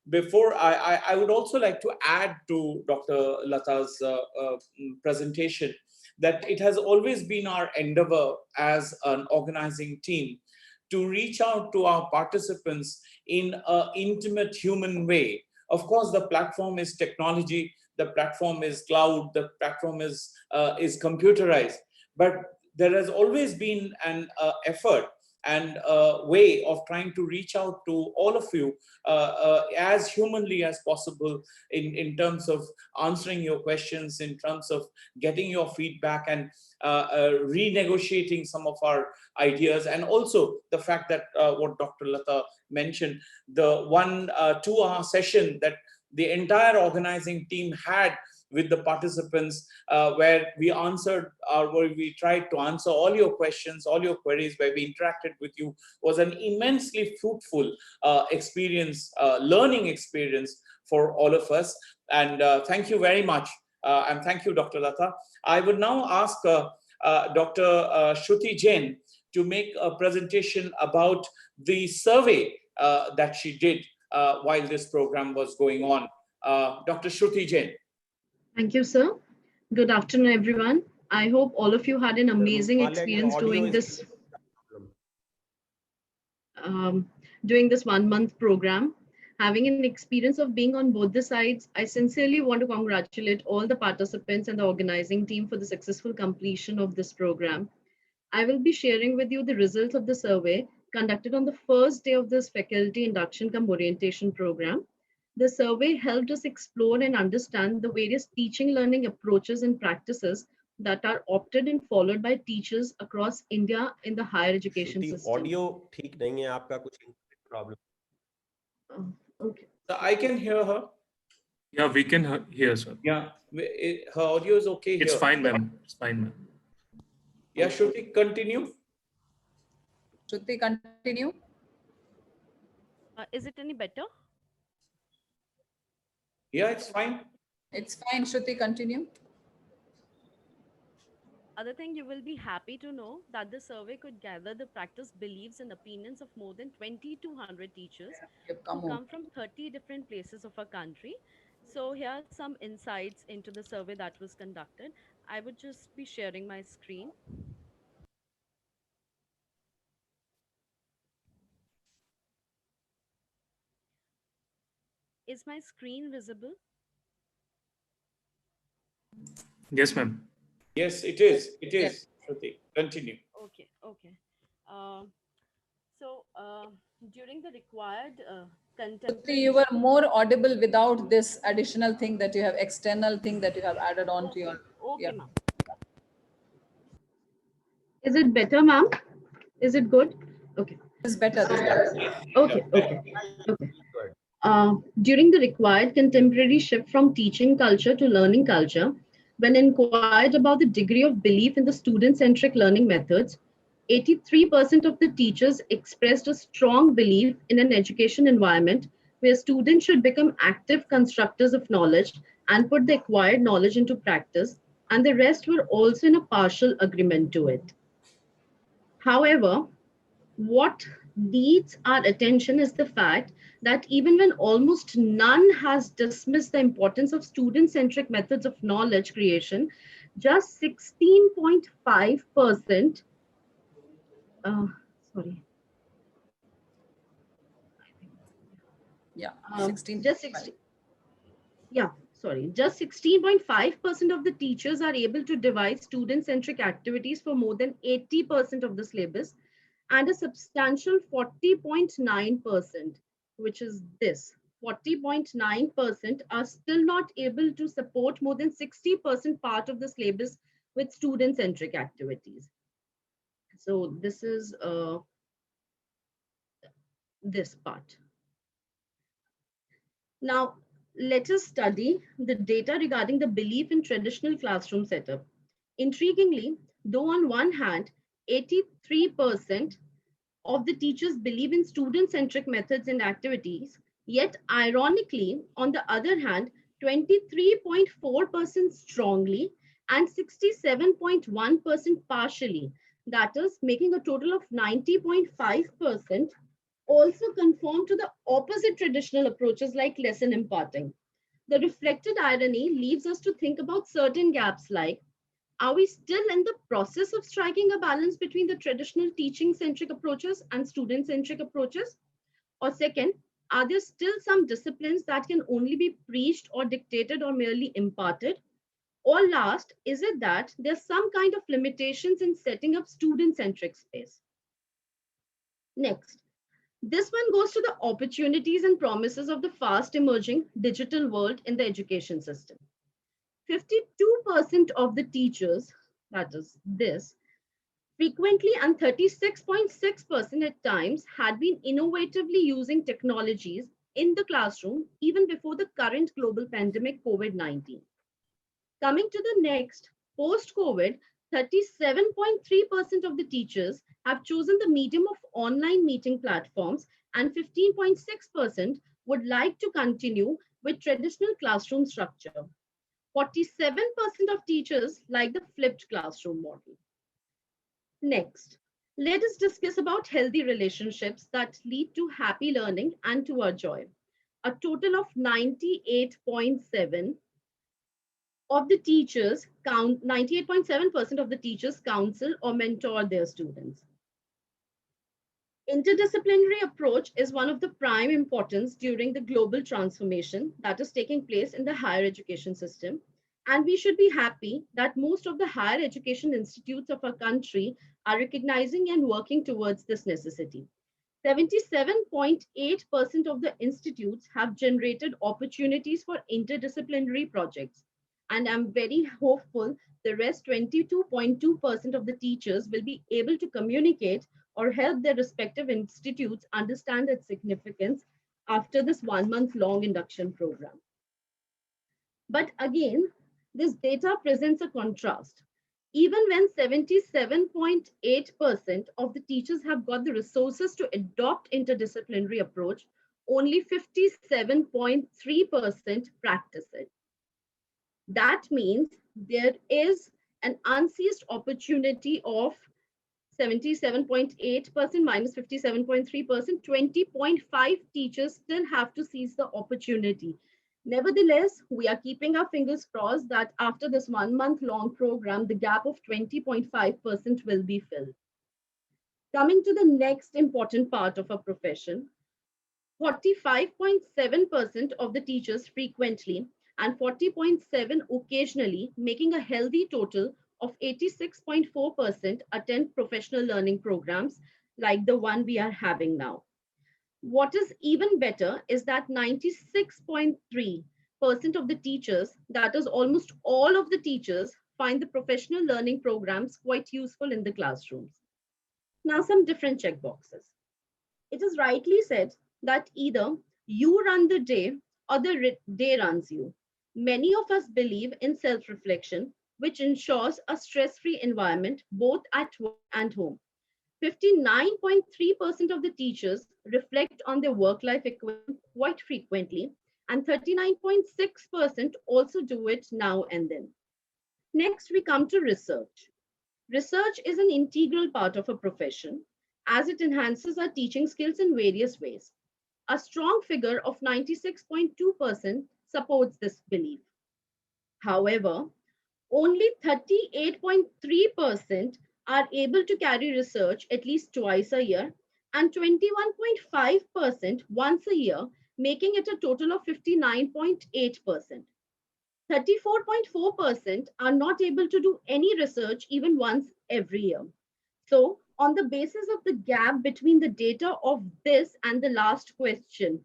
before I would also like to add to Dr. Lata's presentation that it has always been our endeavor as an organizing team to reach out to our participants in an intimate human way. Of course, the platform is technology, the platform is cloud, the platform is computerized, but there has always been an effort and a way of trying to reach out to all of you as humanly as possible in terms of answering your questions, in terms of getting your feedback and renegotiating some of our ideas. And also the fact that what Dr. Lata mentioned, the 2-hour session that the entire organizing team had with the participants, where we tried to answer all your questions, all your queries, where we interacted with you, was an immensely fruitful experience, learning experience for all of us. And thank you very much. And thank you, Dr. Lata. I would now ask Dr. Shruti Jain to make a presentation about the survey that she did while this program was going on. Dr. Shruti Jain. Thank you, sir. Good afternoon, everyone. I hope all of you had an amazing experience doing this 1-month program. Having an experience of being on both the sides, I sincerely want to congratulate all the participants and the organizing team for the successful completion of this program. I will be sharing with you the results of the survey conducted on the first day of this faculty induction cum orientation program. The survey helped us explore and understand the various teaching learning approaches and practices that are opted and followed by teachers across India in the higher education system. Audio ठीक नहीं है आपका, कुछ problem. Okay. So I can hear her. Yeah, we can hear, sir. Yeah, her audio is okay. It's here. fine, ma'am. It's fine, ma'am. Yeah, Shruti, continue. Shruti, continue. Is it any better? Yeah, it's fine. It's fine, Shruti, continue. Other thing, you will be happy to know that the survey could gather the practice, beliefs, and opinions of more than 2,200 teachers who come from 30 different places of our country. So here are some insights into the survey that was conducted. I would just be sharing my screen. Is my screen visible? Yes, ma'am. Yes, it is. It is. Shruti, continue. Okay, okay. During the required Shruti, you were more audible without this additional thing that you have, external thing that you have added on to your. Okay, Yeah. ma'am. Is it better, ma'am? Is it good? Okay. This is better. This is better. Okay, okay, okay. During the required contemporary shift from teaching culture to learning culture, when inquired about the degree of belief in the student-centric learning methods, 83% of the teachers expressed a strong belief in an education environment where students should become active constructors of knowledge and put the acquired knowledge into practice, and the rest were also in a partial agreement to it. However, what needs our attention is the fact that even when almost none has dismissed the importance of student-centric methods of knowledge creation, just 16.5%, sorry. Yeah, 16. Just 16. Yeah, sorry. Just 16.5% of the teachers are able to devise student-centric activities for more than 80% of the syllabus, and a substantial 40.9%, which is this, 40.9% are still not able to support more than 60% part of the syllabus with student-centric activities. So this is this part. Now, let us study the data regarding the belief in traditional classroom setup. Intriguingly, Though on one hand, 83% of the teachers believe in student-centric methods and activities, yet ironically, on the other hand, 23.4% strongly and 67.1% partially, that is making a total of 90.5%, also conform to the opposite traditional approaches like lesson imparting. The reflected irony leaves us to think about certain gaps like, are we still in the process of striking a balance between the traditional teaching-centric approaches and student-centric approaches? Or second, are there still some disciplines that can only be preached or dictated or merely imparted? Or last, is it that there's some kind of limitations in setting up student-centric space? Next, this one goes to the opportunities and promises of the fast emerging digital world in the education system. 52% of the teachers, that is this, frequently and 36.6% at times had been innovatively using technologies in the classroom even before the current global pandemic COVID-19. Coming to the next, post-COVID, 37.3% of the teachers have chosen the medium of online meeting platforms and 15.6% would like to continue with traditional classroom structure. 47% of teachers like the flipped classroom model. Next, let us discuss about healthy relationships that lead to happy learning and to our joy. A total of 98.7 of the teachers 98.7% of the teachers counsel or mentor their students. Interdisciplinary approach is one of the prime importance during the global transformation that is taking place in the higher education system. And we should be happy that most of the higher education institutes of our country are recognizing and working towards this necessity. 77.8% of the institutes have generated opportunities for interdisciplinary projects. And I'm very hopeful the rest 22.2% of the teachers will be able to communicate or help their respective institutes understand its significance after this 1 month long induction program. But again, this data presents a contrast. Even when 77.8% of the teachers have got the resources to adopt interdisciplinary approach, only 57.3% practice it. That means there is an unseized opportunity of 77.8% minus 57.3%, 20.5 teachers still have to seize the opportunity. Nevertheless, we are keeping our fingers crossed that after this 1 month long program, the gap of 20.5% will be filled. Coming to the next important part of our profession, 45.7% of the teachers frequently and 40.7% occasionally, making a healthy total of 86.4% attend professional learning programs like the one we are having now. What is even better is that 96.3% of the teachers, that is almost all of the teachers, find the professional learning programs quite useful in the classrooms. Now, some different checkboxes. It is rightly said that either you run the day or the day runs you. Many of us believe in self-reflection, which ensures a stress-free environment both at work and home. 59.3% of the teachers reflect on their work-life equation quite frequently, and 39.6% also do it now and then. Next, we come to research. Research is an integral part of a profession as it enhances our teaching skills in various ways. A strong figure of 96.2% supports this belief. However, only 38.3% are able to carry research at least twice a year and 21.5% once a year, making it a total of 59.8%. 34.4% are not able to do any research even once every year. So, on the basis of the gap between the data of this and the last question,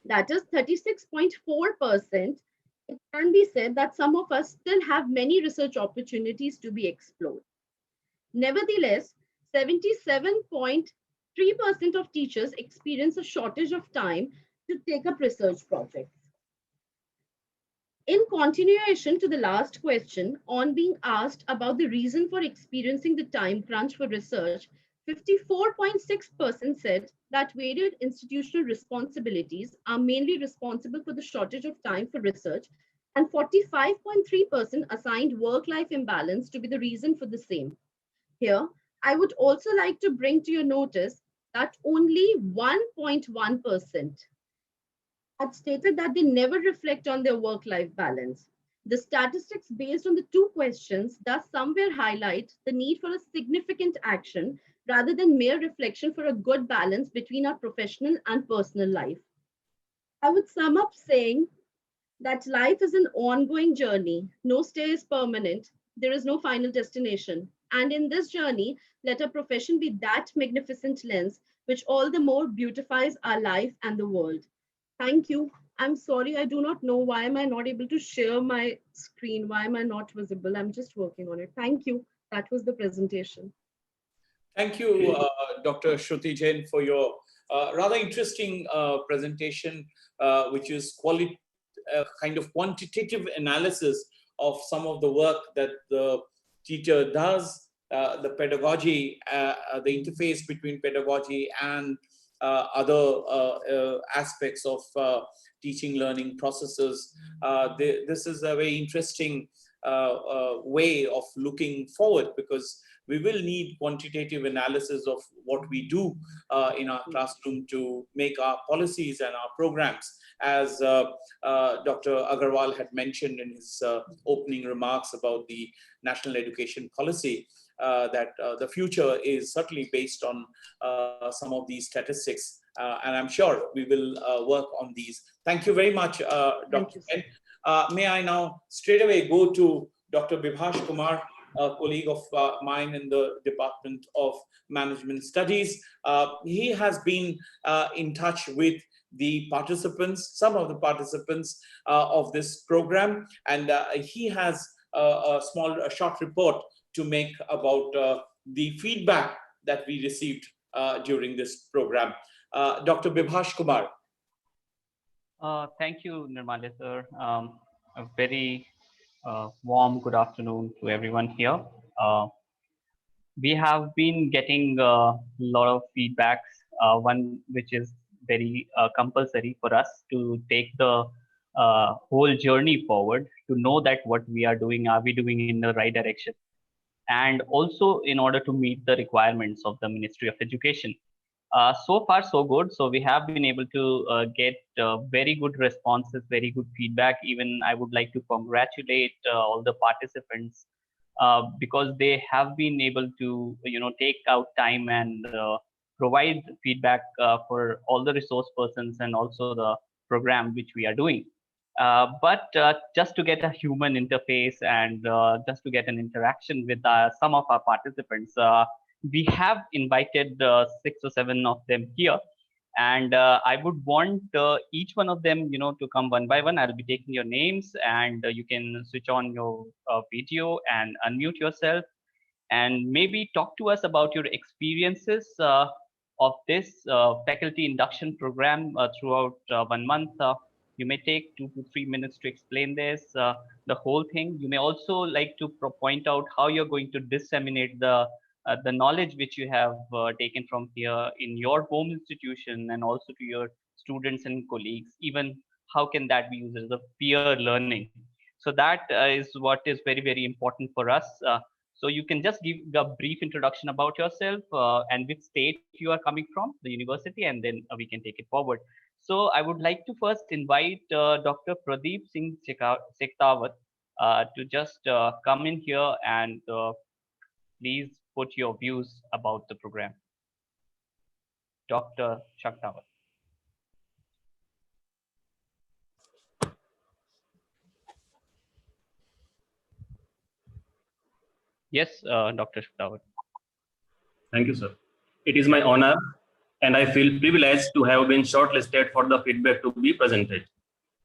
that is 36.4%, it can be said that some of us still have many research opportunities to be explored. Nevertheless, 77.3% of teachers experience a shortage of time to take up research projects. In continuation to the last question, on being asked about the reason for experiencing the time crunch for research, 54.6% said that varied institutional responsibilities are mainly responsible for the shortage of time for research, and 45.3% assigned work-life imbalance to be the reason for the same. Here, I would also like to bring to your notice that only 1.1% had stated that they never reflect on their work-life balance. The statistics based on the two questions thus somewhere highlight the need for a significant action rather than mere reflection for a good balance between our professional and personal life. I would sum up saying that life is an ongoing journey. No stay is permanent. There is no final destination. And in this journey, let our profession be that magnificent lens which all the more beautifies our life and the world. Thank you. I'm sorry, I do not know why am I not able to share my screen. Why am I not visible? I'm just working on it. Thank you. That was the presentation. Thank you, Dr. Shruti Jain, for your rather interesting presentation, which is kind of quantitative analysis of some of the work that the teacher does, the pedagogy, the interface between pedagogy and other aspects of teaching learning processes. This is a very interesting way of looking forward, because we will need quantitative analysis of what we do in our classroom to make our policies and our programs. As Dr. Agarwal had mentioned in his opening remarks about the national education policy, that the future is certainly based on some of these statistics. And I'm sure we will work on these. Thank you very much, Dr. Ken. May I now straight away go to Dr. Bibhash Kumar, a colleague of mine in the Department of Management Studies. He has been in touch with the participants, some of the participants of this program, and he has a short report to make about the feedback that we received during this program. Dr. Bibhash Kumar. Thank you, Nirmalya sir. A very warm good afternoon to everyone here. We have been getting a lot of feedbacks, one which is very compulsory for us to take the whole journey forward, to know that what we are doing, are we doing in the right direction? And also in order to meet the requirements of the Ministry of Education. So far, so good. So we have been able to get very good responses, very good feedback. Even I would like to congratulate all the participants because they have been able to, take out time and provide feedback for all the resource persons and also the program which we are doing. But just to get a human interface and just to get an interaction with some of our participants, we have invited 6 or 7 of them here, and I would want each one of them, to come one by one. I'll be taking your names, and you can switch on your video and unmute yourself, and maybe talk to us about your experiences of this faculty induction program throughout 1 month. You may take 2 to 3 minutes to explain this, the whole thing. You may also like to point out how you're going to disseminate the knowledge which you have taken from here in your home institution and also to your students and colleagues. Even how can that be used as a peer learning? So that is what is very, very important for us. So you can just give a brief introduction about yourself and which state you are coming from, the university, and then we can take it forward. So I would like to first invite Dr. Pradeep Singh Sektawat to just come in here and please put your views about the program. Dr. Sektawat. Yes, Dr. Sektawat. Thank you, sir. It is my honor and I feel privileged to have been shortlisted for the feedback to be presented.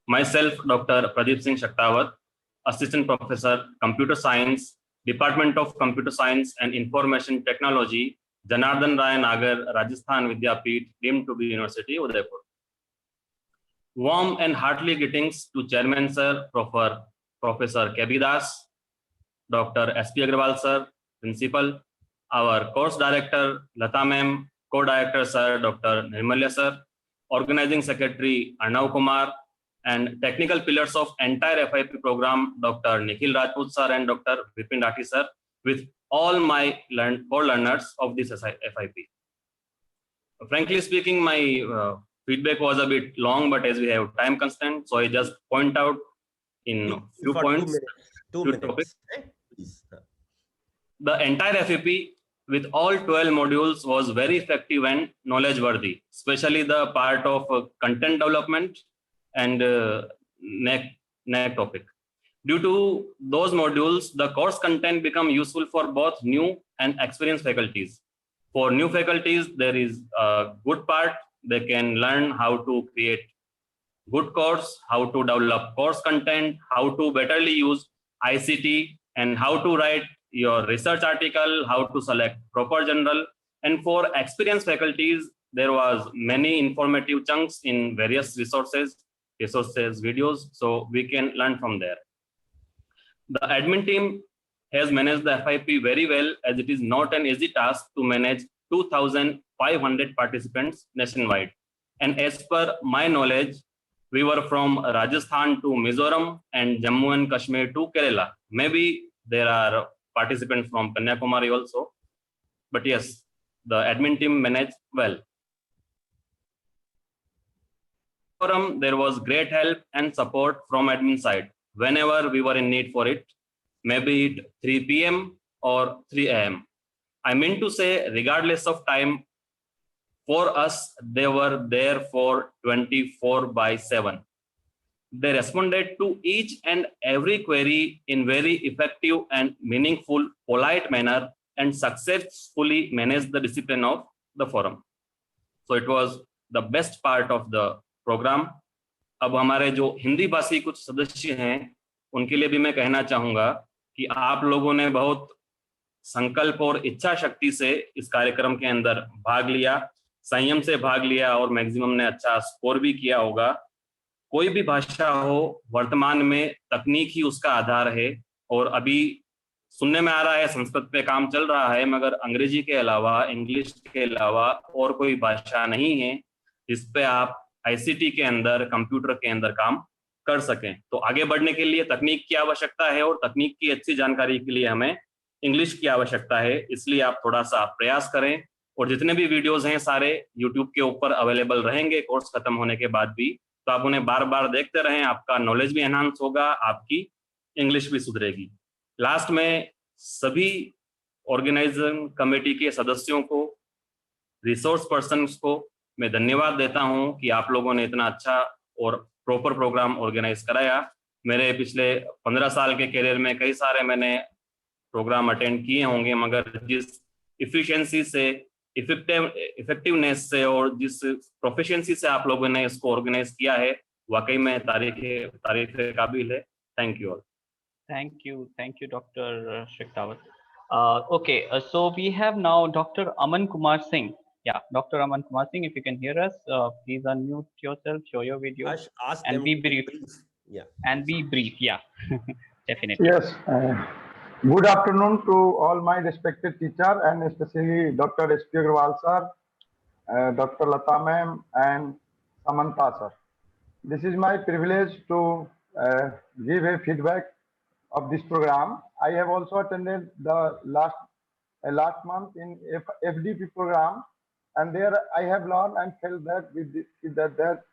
Myself, Dr. Pradeep Singh Sektawat, Assistant Professor, Computer Science, Department of Computer Science and Information Technology, Janardhan Rai Nagar, Rajasthan Vidyapeeth, deemed to be University, Udaipur. Warm and heartily greetings to Chairman Sir, Professor Kebidas, Dr. S.P. Agrawal Sir, Principal, our Course Director, Lata Ma'am, Co-Director Sir, Dr. Nirmalya Sir, Organizing Secretary, Arnav Kumar, and technical pillars of entire FIP program, Dr. Nikhil Rajput Sir and Dr. Vipin Rathi Sir, with all my core learners of this FIP. Frankly speaking, my feedback was a bit long, but as we have time constraint, so I just point out in few points. 2 minutes. Topics. Please. The entire FAP with all 12 modules was very effective and knowledge worthy, especially the part of content development and next topic. Due to those modules, the course content become useful for both new and experienced faculties. For new faculties, there is a good part. They can learn how to create good course, how to develop course content, how to betterly use ICT, and how to write your research article, how to select proper journal. And for experienced faculties, there was many informative chunks in various resources, videos, so we can learn from there. The admin team has managed the FIP very well, as it is not an easy task to manage 2,500 participants nationwide. And as per my knowledge, we were from Rajasthan to Mizoram and Jammu and Kashmir to Kerala. Maybe there are participants from Kanyakumari also, but yes, the admin team managed well. There was great help and support from admin side whenever we were in need for it, maybe it 3 p.m. or 3 a.m. I mean to say, regardless of time, for us, they were there for 24/7. They responded to each and every query in very effective and meaningful, polite manner, and successfully managed the discipline of the forum. So it was the best part of the program. अब हमारे जो हिंदी भाषी कुछ सदस्य हैं, उनके लिए भी मैं कहना चाहूंगा कि आप लोगों ने बहुत संकल्प और इच्छा शक्ति से इस कार्यक्रम के अंदर भाग लिया, संयम से भाग लिया और मैक्सिमम ने अच्छा स्कोर भी किया होगा। कोई भी भाषा हो, वर्तमान में तकनीक ही उसका आधार है, और अभी सुनने में आ रहा है संस्कृत पे काम चल रहा है, मगर अंग्रेजी के अलावा, इंग्लिश के अलावा और कोई भाषा नहीं है जिस पे आप आईसीटी के अंदर, कंप्यूटर के अंदर काम कर सकें। तो आगे बढ़ने के लिए तकनीक की आवश्यकता है, और तकनीक की अच्छी जानकारी के लिए हमें इंग्लिश की आवश्यकता है। इसलिए आप थोड़ा सा प्रयास करें, और जितने भी वीडियोस हैं सारे यूट्यूब के ऊपर अवेलेबल रहेंगे कोर्स खत्म होने के बाद भी, तो आप उन्हें बार बार देखते रहें, आपका नॉलेज भी एनहांस होगा, आपकी इंग्लिश भी सुधरेगी। लास्ट में सभी ऑर्गेनाइजिंग कमेटी के सदस्यों को, रिसोर्स पर्सन्स को मैं धन्यवाद देता हूं कि आप लोगों ने इतना अच्छा और प्रॉपर प्रोग्राम ऑर्गेनाइज कराया। मेरे पिछले 15 साल के करियर में कई सारे मैंने प्रोग्राम अटेंड किए होंगे, मगर जिस इफिशिएंसी से, इफेक्टिवनेस से और जिस प्रोफिशिएंसी से आप लोगों ने इसको ऑर्गेनाइज किया है, वाकई में तारीफ के काबिल है। Thank you all. Thank you, Dr. Shiktawat. Okay, so we have now Dr. Aman Kumar Singh. Yeah, Dr. Aman Kumar Singh, if you can hear us, please unmute yourself, show your video, and be brief. Yeah. And be brief, yeah, definitely. Yes. Good afternoon to all my respected teacher, and especially Dr. S.P. Agrawal sir, Dr. Lata ma'am, and Samantha sir. This is my privilege to give a feedback of this program. I have also attended the last month in FDP program, and there I have learned and felt that that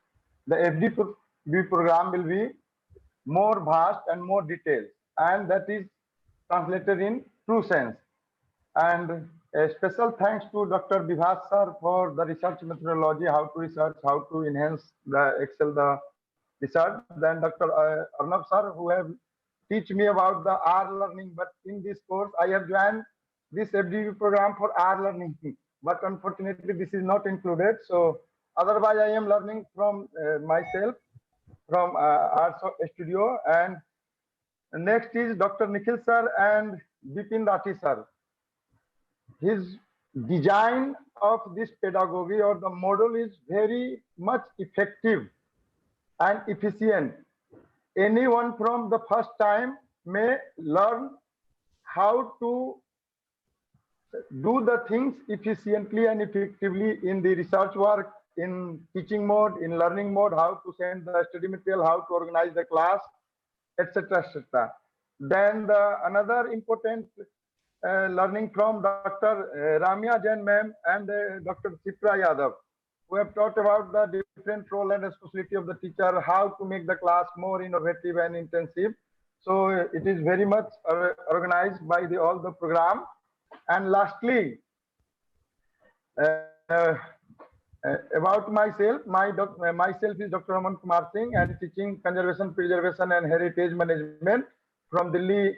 the FDP program will be more vast and more detailed, and that is translated in true sense. And a special thanks to Dr. Vibhas sir for the research methodology, how to research, how to enhance the research. Then Dr. Arnav sir, who have teach me about the R learning, but in this course I have joined this FDP program for R learning, but unfortunately this is not included. So otherwise I am learning from myself, from our studio. And next is Dr. Nikhil sir and Vipin Rathi sir. His design of this pedagogy or the model is very much effective. and efficient. Anyone from the first time may learn how to do the things efficiently and effectively in the research work, in teaching mode, in learning mode, how to send the study material, how to organize the class, etc., etc. Then another important learning from Dr. Ramya Jain ma'am and Dr. Chitra Yadav, who have talked about the different role and responsibility of the teacher, how to make the class more innovative and intensive. So it is very much organized by all the program. And lastly, about myself, myself is Dr. Aman Kumar Singh and teaching conservation, preservation and heritage management from Delhi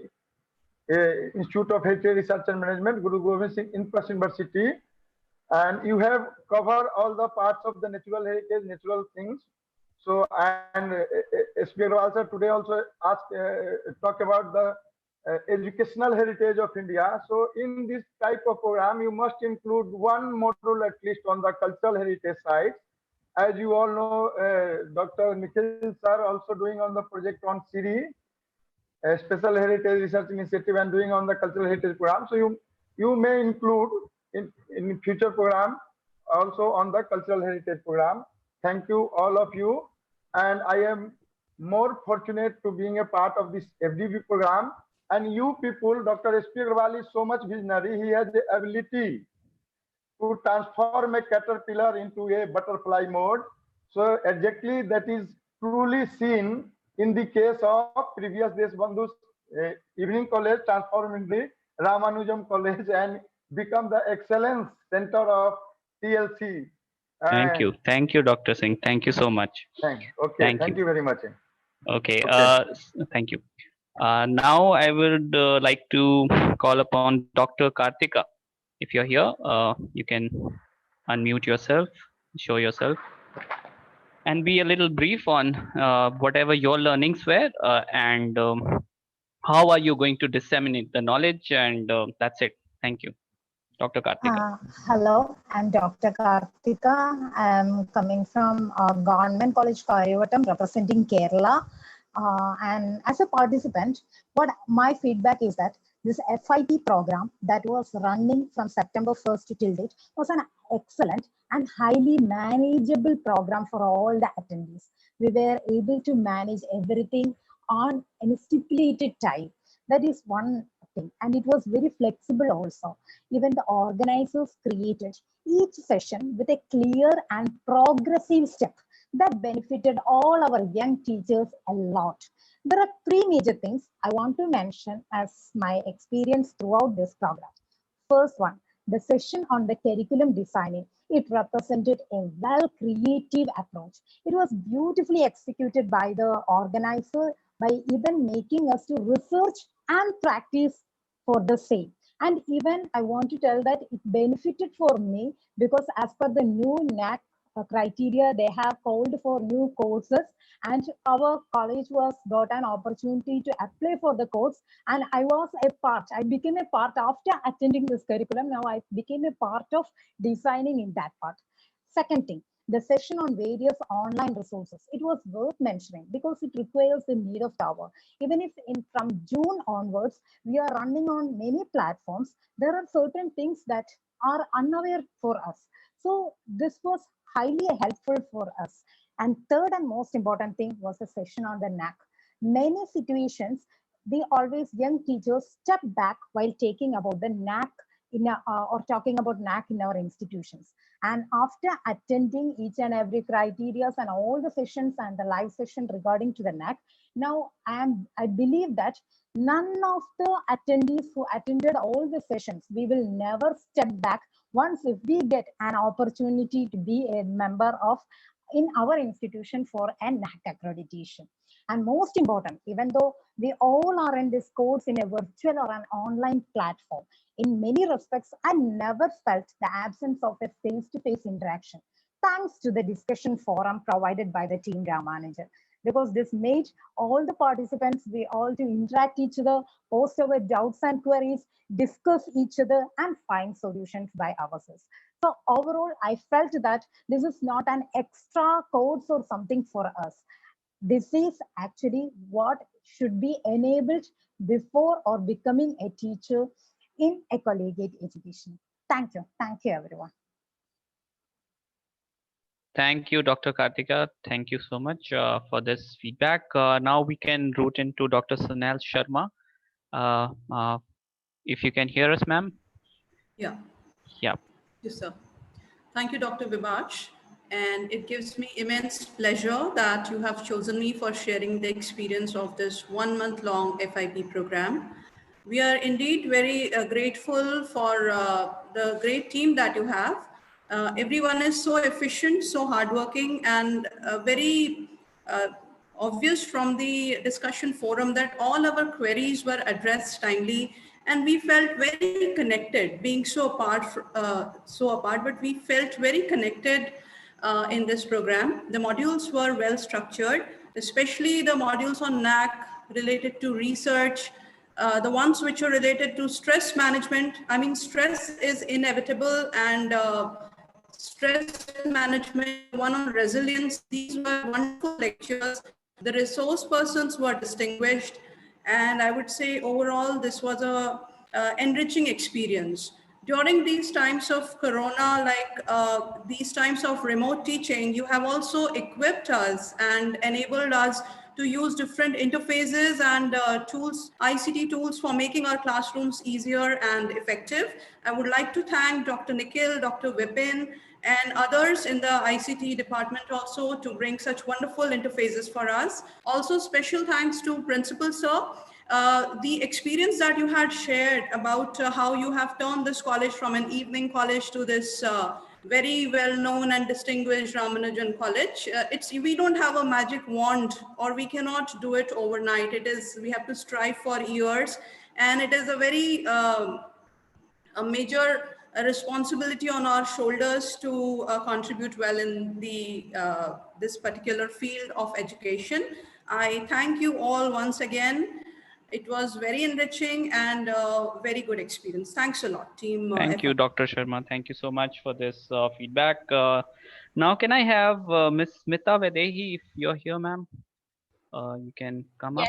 Institute of Heritage Research and Management, Guru Gobind Singh Infras University. And you have covered all the parts of the natural heritage, natural things. So, and SP Agrawal sir today also talk about the educational heritage of India. So in this type of program, you must include one module at least on the cultural heritage side. As you all know, Dr. Nikhil sir also doing on the project on Siri, a special heritage research initiative, and doing on the cultural heritage program. So you may include in future program also on the cultural heritage program. Thank you all of you, and I am more fortunate to being a part of this FDB program. And you people, Dr. SP Agrawal is so much visionary. He has the ability to transform a caterpillar into a butterfly mode. So exactly that is truly seen in the case of previous Deshbandhu's evening college transformed in the Ramanujam College and become the excellence center of TLC. Thank you, Dr. Singh. Thank you so much. Thanks. Okay, thank you very much. Okay, thank you. Now I would like to call upon Dr. Kartika. If you're here, you can unmute yourself, show yourself, and be a little brief on whatever your learnings were and how are you going to disseminate the knowledge, and that's it. Thank you. Dr. Kartika. Hello, I'm Dr. Kartika. I'm coming from Government College Kayavatam, representing Kerala. And as a participant, what my feedback is that this FIT program that was running from September 1st till date was an excellent and highly manageable program for all the attendees. We were able to manage everything on a stipulated time. That is one thing, and it was very flexible also. Even the organizers created each session with a clear and progressive step that benefited all our young teachers a lot. There are three major things I want to mention as my experience throughout this program. First one, the session on the curriculum designing. It represented a well-creative approach. It was beautifully executed by the organizer by even making us to research and practice for the same. And even I want to tell that it benefited for me because as per the new NAC criteria, they have called for new courses, and our college was got an opportunity to apply for the course, and I became a part after attending this curriculum. Now I became a part of designing in that part. Second thing, the session on various online resources. It was worth mentioning because it requires the need of tower. Even if from June onwards, we are running on many platforms, there are certain things that are unaware for us. So this was highly helpful for us. And third and most important thing was the session on the NAC. Many situations, young teachers step back while taking about the NAC or talking about NAC in our institutions. And after attending each and every criteria and all the sessions and the live session regarding to the NAC, now I believe that none of the attendees who attended all the sessions, we will never step back once if we get an opportunity to be a member of in our institution for a NAC accreditation. And most important, even though we all are in this course in a virtual or an online platform, in many respects, I never felt the absence of a face-to-face interaction, thanks to the discussion forum provided by the team Ramanujan. Because this made all the participants, we all to interact each other, post our doubts and queries, discuss each other, and find solutions by ourselves. So overall, I felt that this is not an extra course or something for us. This is actually what should be enabled before or becoming a teacher in a collegiate education. Thank you. Thank you, everyone. Thank you, Dr. Kartika. Thank you so much for this feedback. Now we can route into Dr. Sunal Sharma. If you can hear us, ma'am. Yeah. Yeah. Yes, sir. Thank you, Dr. Vibhash. And it gives me immense pleasure that you have chosen me for sharing the experience of this 1-month-long FIP program. We are indeed very grateful for the great team that you have. Everyone is so efficient, so hardworking, and very obvious from the discussion forum that all our queries were addressed timely, and we felt very connected, being so apart, but we felt very connected in this program. The modules were well structured, especially the modules on NAC related to research, the ones which are related to stress management. I mean, stress is inevitable, and stress management, one on resilience. These were wonderful lectures. The resource persons were distinguished, and I would say overall this was a enriching experience. During these times of Corona, like these times of remote teaching, you have also equipped us and enabled us to use different interfaces and tools, ICT tools, for making our classrooms easier and effective. I would like to thank Dr. Nikhil, Dr. Vipin, and others in the ICT department also to bring such wonderful interfaces for us. Also, special thanks to Principal Sir. The experience that you had shared about how you have turned this college from an evening college to this very well-known and distinguished Ramanujan College. We don't have a magic wand, or we cannot do it overnight. We have to strive for years, and it is a very a major responsibility on our shoulders to contribute well in this particular field of education. I thank you all once again. It was very enriching and very good experience. Thanks a lot, team. Thank you, Dr. Sharma. Thank you so much for this feedback. Now, can I have Ms. Smita Vedehi, if you're here, ma'am? You can come up.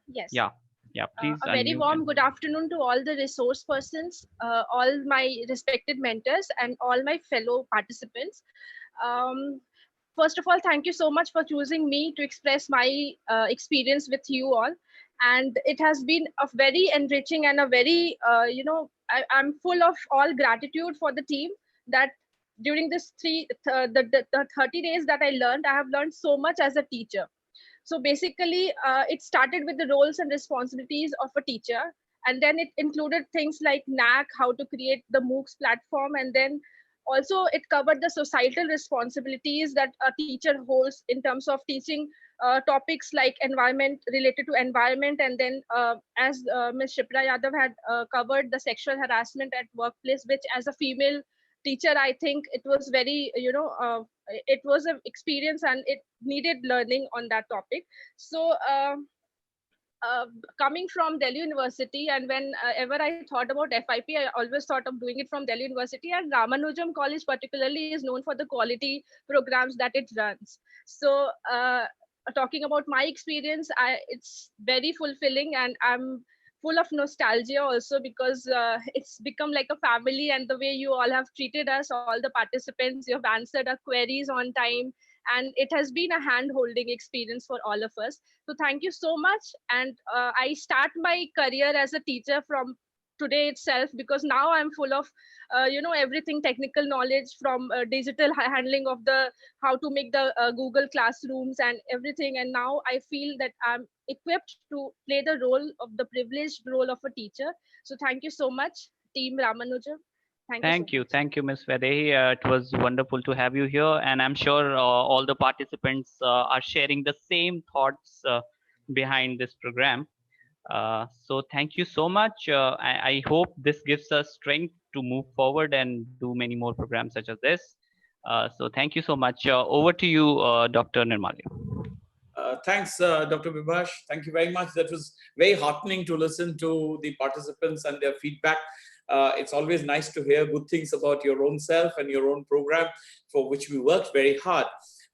Yes. Yeah. Yeah, please. A very warm good afternoon to all the resource persons, all my respected mentors, and all my fellow participants. First of all, thank you so much for choosing me to express my experience with you all. And it has been a very enriching and a very, I'm full of all gratitude for the team that during this the 30 days that I have learned so much as a teacher. So basically, it started with the roles and responsibilities of a teacher. And then it included things like NAC, how to create the MOOCs platform. And then also it covered the societal responsibilities that a teacher holds in terms of teaching topics like environment, related to environment. And then as Ms. Shipra Yadav had covered the sexual harassment at workplace, which as a female teacher, I think it was very, it was an experience and it needed learning on that topic. So coming from Delhi University, and whenever I thought about FIP, I always thought of doing it from Delhi University, and Ramanujam College particularly is known for the quality programs that it runs. So talking about my experience, it's very fulfilling, and I'm full of nostalgia also, because it's become like a family, and the way you all have treated us, all the participants, you have answered our queries on time, and it has been a hand-holding experience for all of us. So thank you so much. And I start my career as a teacher from today itself, because now I'm full of everything technical knowledge, from digital handling of the how to make the Google classrooms and everything. And now I feel that I'm equipped to play the role of the privileged role of a teacher. So thank you so much, team Ramanujam. Thank you. Thank you, Ms. Vedehi. It was wonderful to have you here. And I'm sure all the participants are sharing the same thoughts behind this program. So thank you so much. I hope this gives us strength to move forward and do many more programs such as this. So thank you so much. Over to you, Dr. Nirmalia. Thanks, Dr. Vibhash. Thank you very much. That was very heartening to listen to the participants and their feedback. It's always nice to hear good things about your own self and your own program, for which we worked very hard.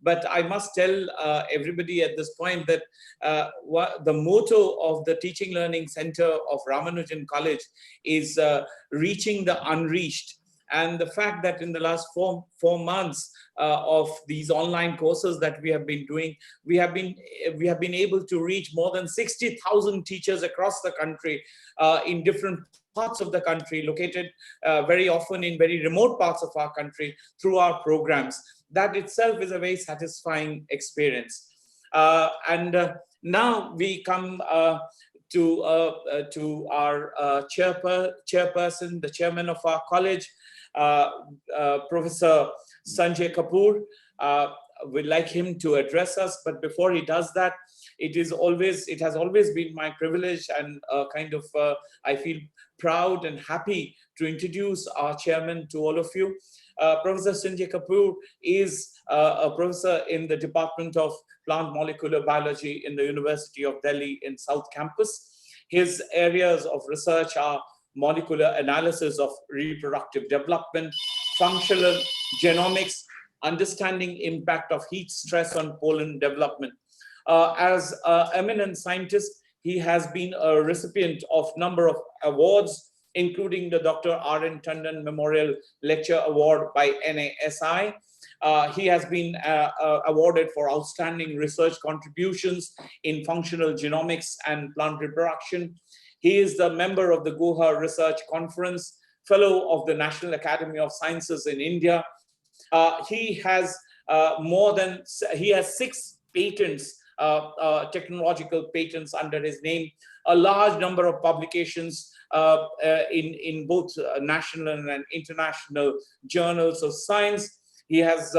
But I must tell everybody at this point that the motto of the Teaching Learning Center of Ramanujan College is reaching the unreached. And the fact that in the last four months of these online courses that we have been doing, we have been able to reach more than 60,000 teachers across the country in different parts of the country, located very often in very remote parts of our country through our programs. That itself is a very satisfying experience. Now we come to our chairperson, the chairman of our college, Professor Sanjay Kapoor. We'd like him to address us, but before he does that, it has always been my privilege and I feel proud and happy to introduce our chairman to all of you. Professor Sanjay Kapoor is a professor in the Department of Plant Molecular Biology in the University of Delhi in South Campus. His areas of research are molecular analysis of reproductive development, functional genomics, understanding impact of heat stress on pollen development. As an eminent scientist, he has been a recipient of a number of awards, including the Dr. R.N. Tandon Memorial Lecture Award by NASI. He has been awarded for outstanding research contributions in functional genomics and plant reproduction. He is the member of the Guha Research Conference, fellow of the National Academy of Sciences in India. He has 6 patents, technological patents under his name, a large number of publications in both national and international journals of science. He has,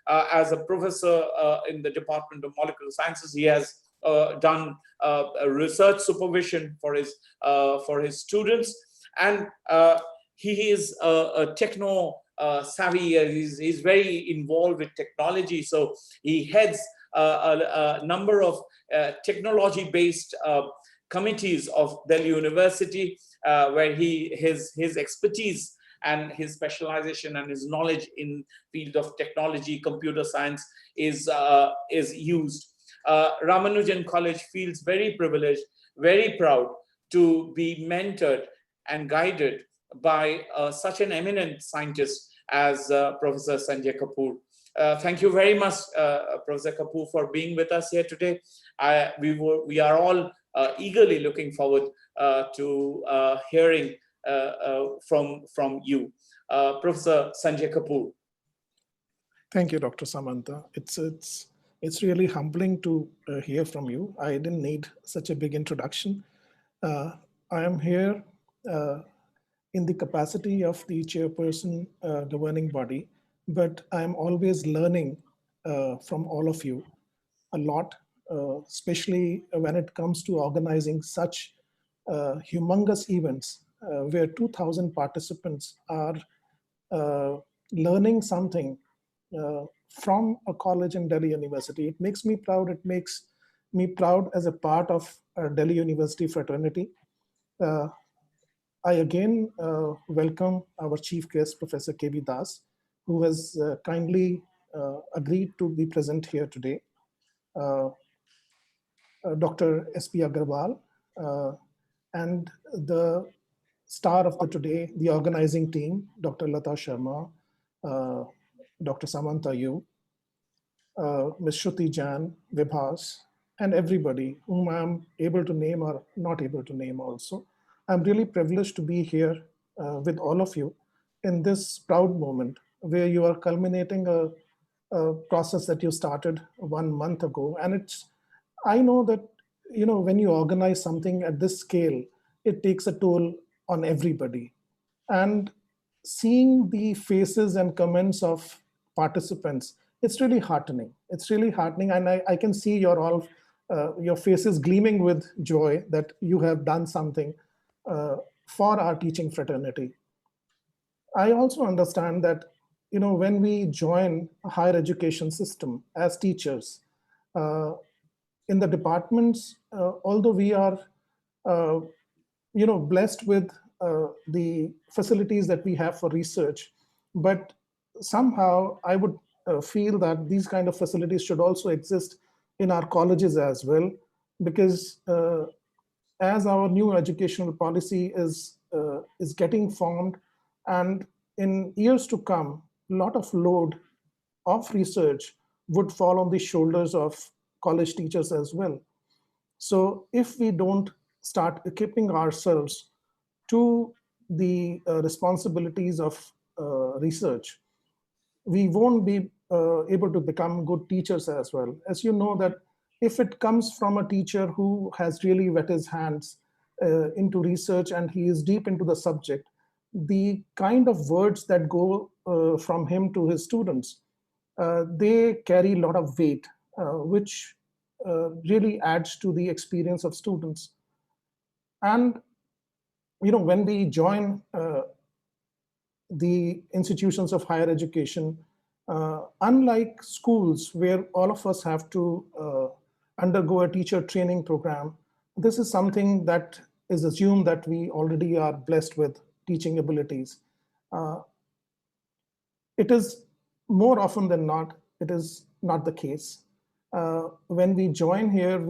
as a professor in the Department of Molecular Sciences, he has done research supervision for his students, and he is a techno savvy. He's very involved with technology, so he heads a number of technology-based committees of Delhi University, where his expertise and his specialization and his knowledge in field of technology, computer science is used. Ramanujan College feels very privileged, very proud to be mentored and guided by such an eminent scientist as Professor Sanjay Kapoor. Thank you very much, Professor Kapoor, for being with us here today. We are all eagerly looking forward to hearing from you. Professor Sanjay Kapoor. Thank you, Dr. Samantha. It's really humbling to hear from you. I didn't need such a big introduction. I am here in the capacity of the chairperson governing body, but I'm always learning from all of you a lot, especially when it comes to organizing such humongous events where 2,000 participants are learning something from a college in Delhi University. It makes me proud. It makes me proud as a part of Delhi University fraternity. I again welcome our chief guest, Professor K.V. Das, who has kindly agreed to be present here today. Dr. S.P. Agarwal, and the star of the today, the organizing team, Dr. Lata Sharma, Dr. Samantha Yu, Ms. Shruti Jan, Vibhas, and everybody whom I'm able to name or not able to name also. I'm really privileged to be here with all of you in this proud moment where you are culminating a process that you started 1 month ago. And I know that, when you organize something at this scale, it takes a toll on everybody. And seeing the faces and comments of participants, it's really heartening. It's really heartening. And I can see your faces gleaming with joy that you have done something for our teaching fraternity. I also understand that, when we join a higher education system as teachers, in the departments, although we are, blessed with the facilities that we have for research, but somehow I would feel that these kind of facilities should also exist in our colleges as well, because as our new educational policy is getting formed, and in years to come, a lot of load of research would fall on the shoulders of college teachers as well. So if we don't start equipping ourselves to the responsibilities of research, we won't be able to become good teachers as well. As you know, that if it comes from a teacher who has really wet his hands into research and he is deep into the subject, the kind of words that go from him to his students, they carry a lot of weight, which really adds to the experience of students. And when we join the institutions of higher education, unlike schools where all of us have to undergo a teacher training program, this is something that is assumed that we already are blessed with teaching abilities. It is more often than not, it is not the case. When we join here,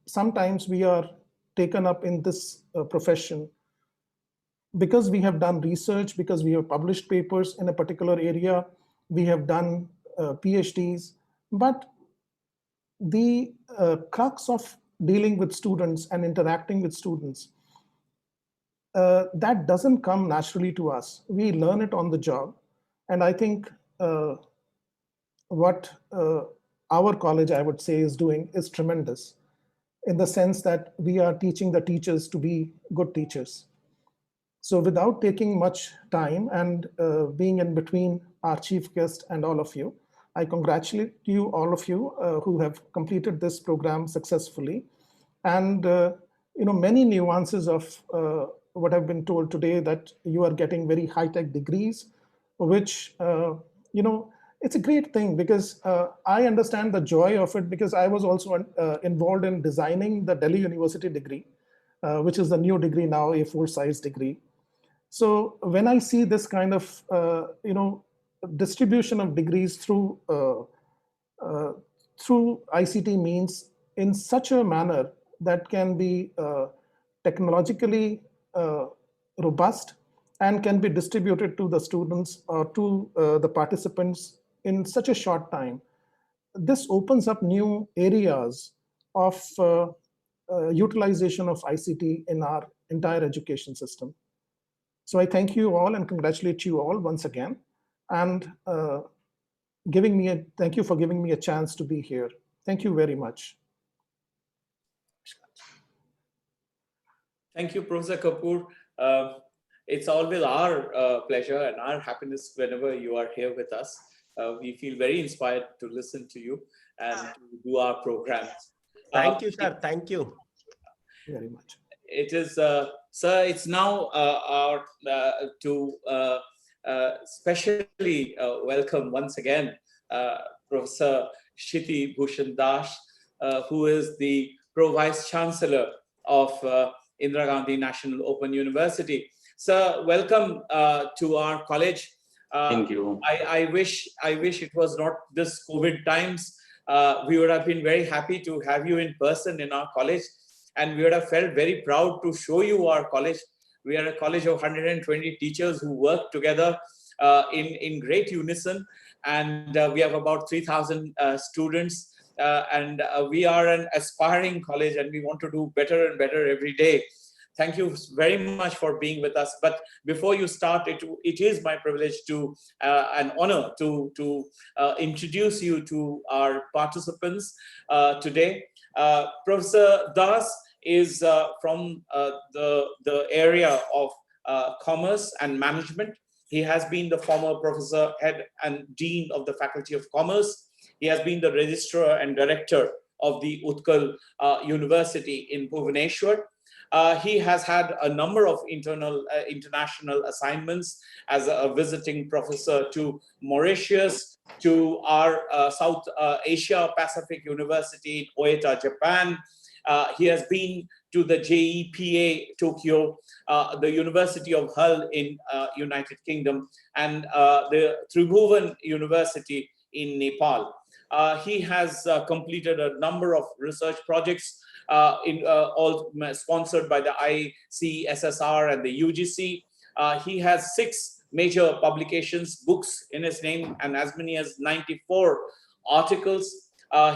sometimes we are taken up in this profession because we have done research, because we have published papers in a particular area, we have done PhDs, but the crux of dealing with students and interacting with students, that doesn't come naturally to us. We learn it on the job. And I think what our college, I would say, is doing is tremendous, in the sense that we are teaching the teachers to be good teachers. So without taking much time and being in between our chief guest and all of you, I congratulate you, all of you, who have completed this program successfully. And many nuances of what I've been told today, that you are getting very high-tech degrees, which, it's a great thing, because I understand the joy of it, because I was also involved in designing the Delhi University degree, which is the new degree now, A4 size degree. So when I see this kind of, distribution of degrees through ICT means in such a manner that can be technologically robust and can be distributed to the students or to the participants in such a short time, this opens up new areas of utilization of ICT in our entire education system. So I thank you all and congratulate you all once again, and thank you for giving me a chance to be here. Thank you very much. Thank you, Professor Kapoor. It's always our pleasure and our happiness whenever you are here with us. We feel very inspired to listen to you and to do our programs. Thank you, sir. Thank you very much. It is, sir, it's now our to specially welcome once again Professor Shiti Bhushan Das, who is the Pro-Vice Chancellor of Indira Gandhi National Open University. Sir, welcome to our college. Thank you. I wish it was not this COVID times. We would have been very happy to have you in person in our college, and we would have felt very proud to show you our college. We are a college of 120 teachers who work together in great unison, and we have about 3,000 students. And we are an aspiring college, and we want to do better and better every day. Thank you very much for being with us. But before you start, it is my privilege to an honor to introduce you to our participants today. Professor Das is from the area of commerce and management. He has been the former professor, head and dean of the Faculty of Commerce. He has been the registrar and director of the Utkal University in Bhubaneswar. He has had a number of international assignments as a visiting professor to Mauritius, to our South Asia Pacific University in Oita, Japan. He has been to the JEPA Tokyo, the University of Hull in United Kingdom, and the Tribhuvan University in Nepal. He has completed a number of research projects all sponsored by the ICSSR and the UGC. He has 6 major publications, books in his name, and as many as 94 articles.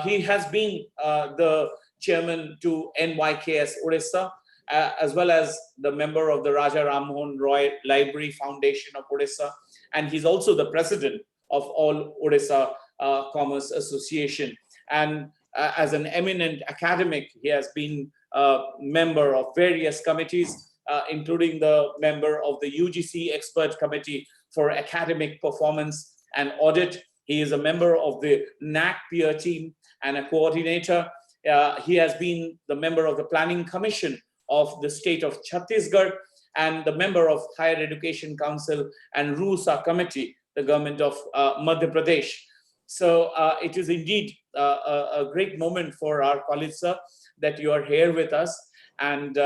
He has been the chairman to NYKS Odisha, as well as the member of the Raja Rammohan Roy Library Foundation of Odisha. And he's also the president of All Odisha Commerce Association. And as an eminent academic, he has been a member of various committees, including the member of the UGC Expert Committee for Academic Performance and Audit. He is a member of the NAC peer team and a coordinator. He has been the member of the Planning Commission of the state of Chhattisgarh and the member of Higher Education Council and RUSA Committee, the government of Madhya Pradesh. So it is indeed a great moment for our college, sir, that you are here with us. And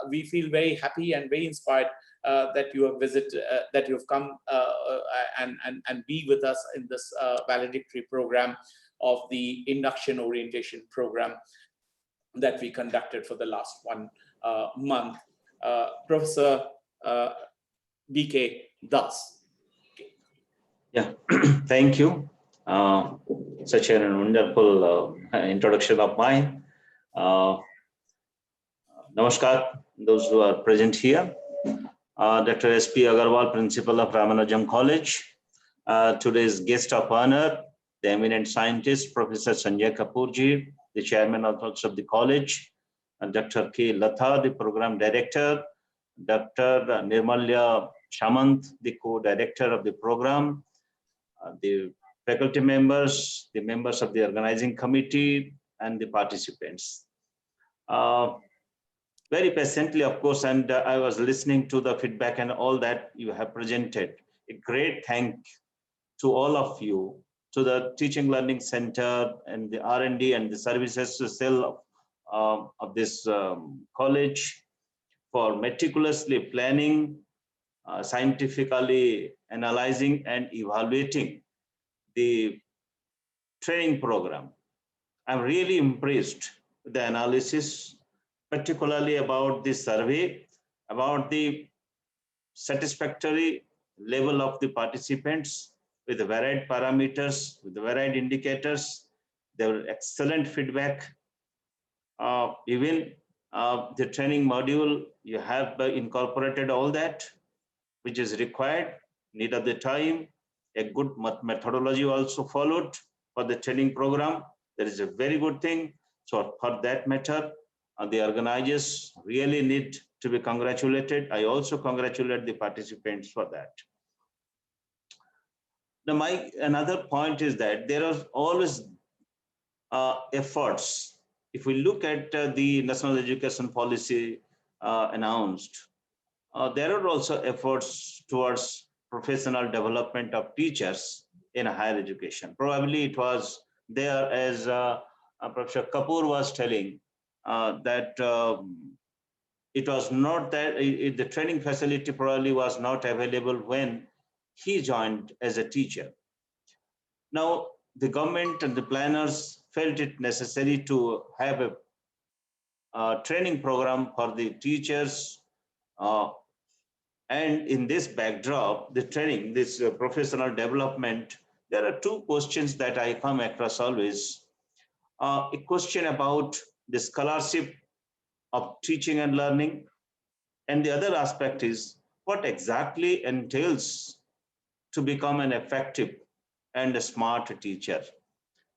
we feel very happy and very inspired that you have come and be with us in this valedictory program of the induction orientation program that we conducted for the last 1 month. Professor BK Das. Yeah, thank you. Such a wonderful introduction of mine. Namaskar, those who are present here. Dr. S.P. Agarwal, Principal of Ramanujam College. Today's guest of honor, the eminent scientist, Professor Sanjay Kapoorji, the chairman of the college, and Dr. K. Latha, the program director, Dr. Nirmalya Shamant, the co-director of the program, the faculty members, the members of the organizing committee, and the participants. Very patiently, of course, and I was listening to the feedback and all that you have presented. A great thank to all of you, to the Teaching Learning Center and the R&D and the services cell of this college for meticulously planning, scientifically analyzing and evaluating the training program. I'm really impressed with the analysis, particularly about the survey, about the satisfactory level of the participants with the varied parameters, with the varied indicators. There were excellent feedback. Even the training module, you have incorporated all that which is required, need of the time. A good methodology also followed for the training program. That is a very good thing. So for that matter, the organizers really need to be congratulated. I also congratulate the participants for that. Now, another point is that there are always efforts. If we look at the National Education Policy announced, there are also efforts towards professional development of teachers in higher education. Probably it was there, as Professor Kapoor was telling, that it was not that the training facility probably was not available when he joined as a teacher. Now, the government and the planners felt it necessary to have a training program for the teachers. And in this backdrop, the training, this professional development, there are 2 questions that I come across always. A question about the scholarship of teaching and learning. And the other aspect is what exactly entails to become an effective and a smart teacher,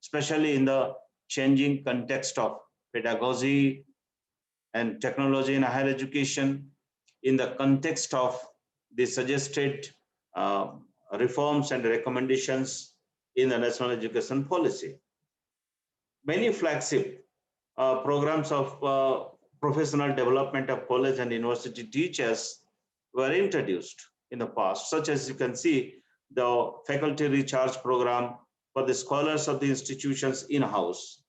especially in the changing context of pedagogy and technology in higher education, in the context of the suggested reforms and recommendations in the National Education Policy. Many flagship programs of professional development of college and university teachers were introduced in the past, such as you can see, the faculty recharge program for the scholars of the institutions in-house,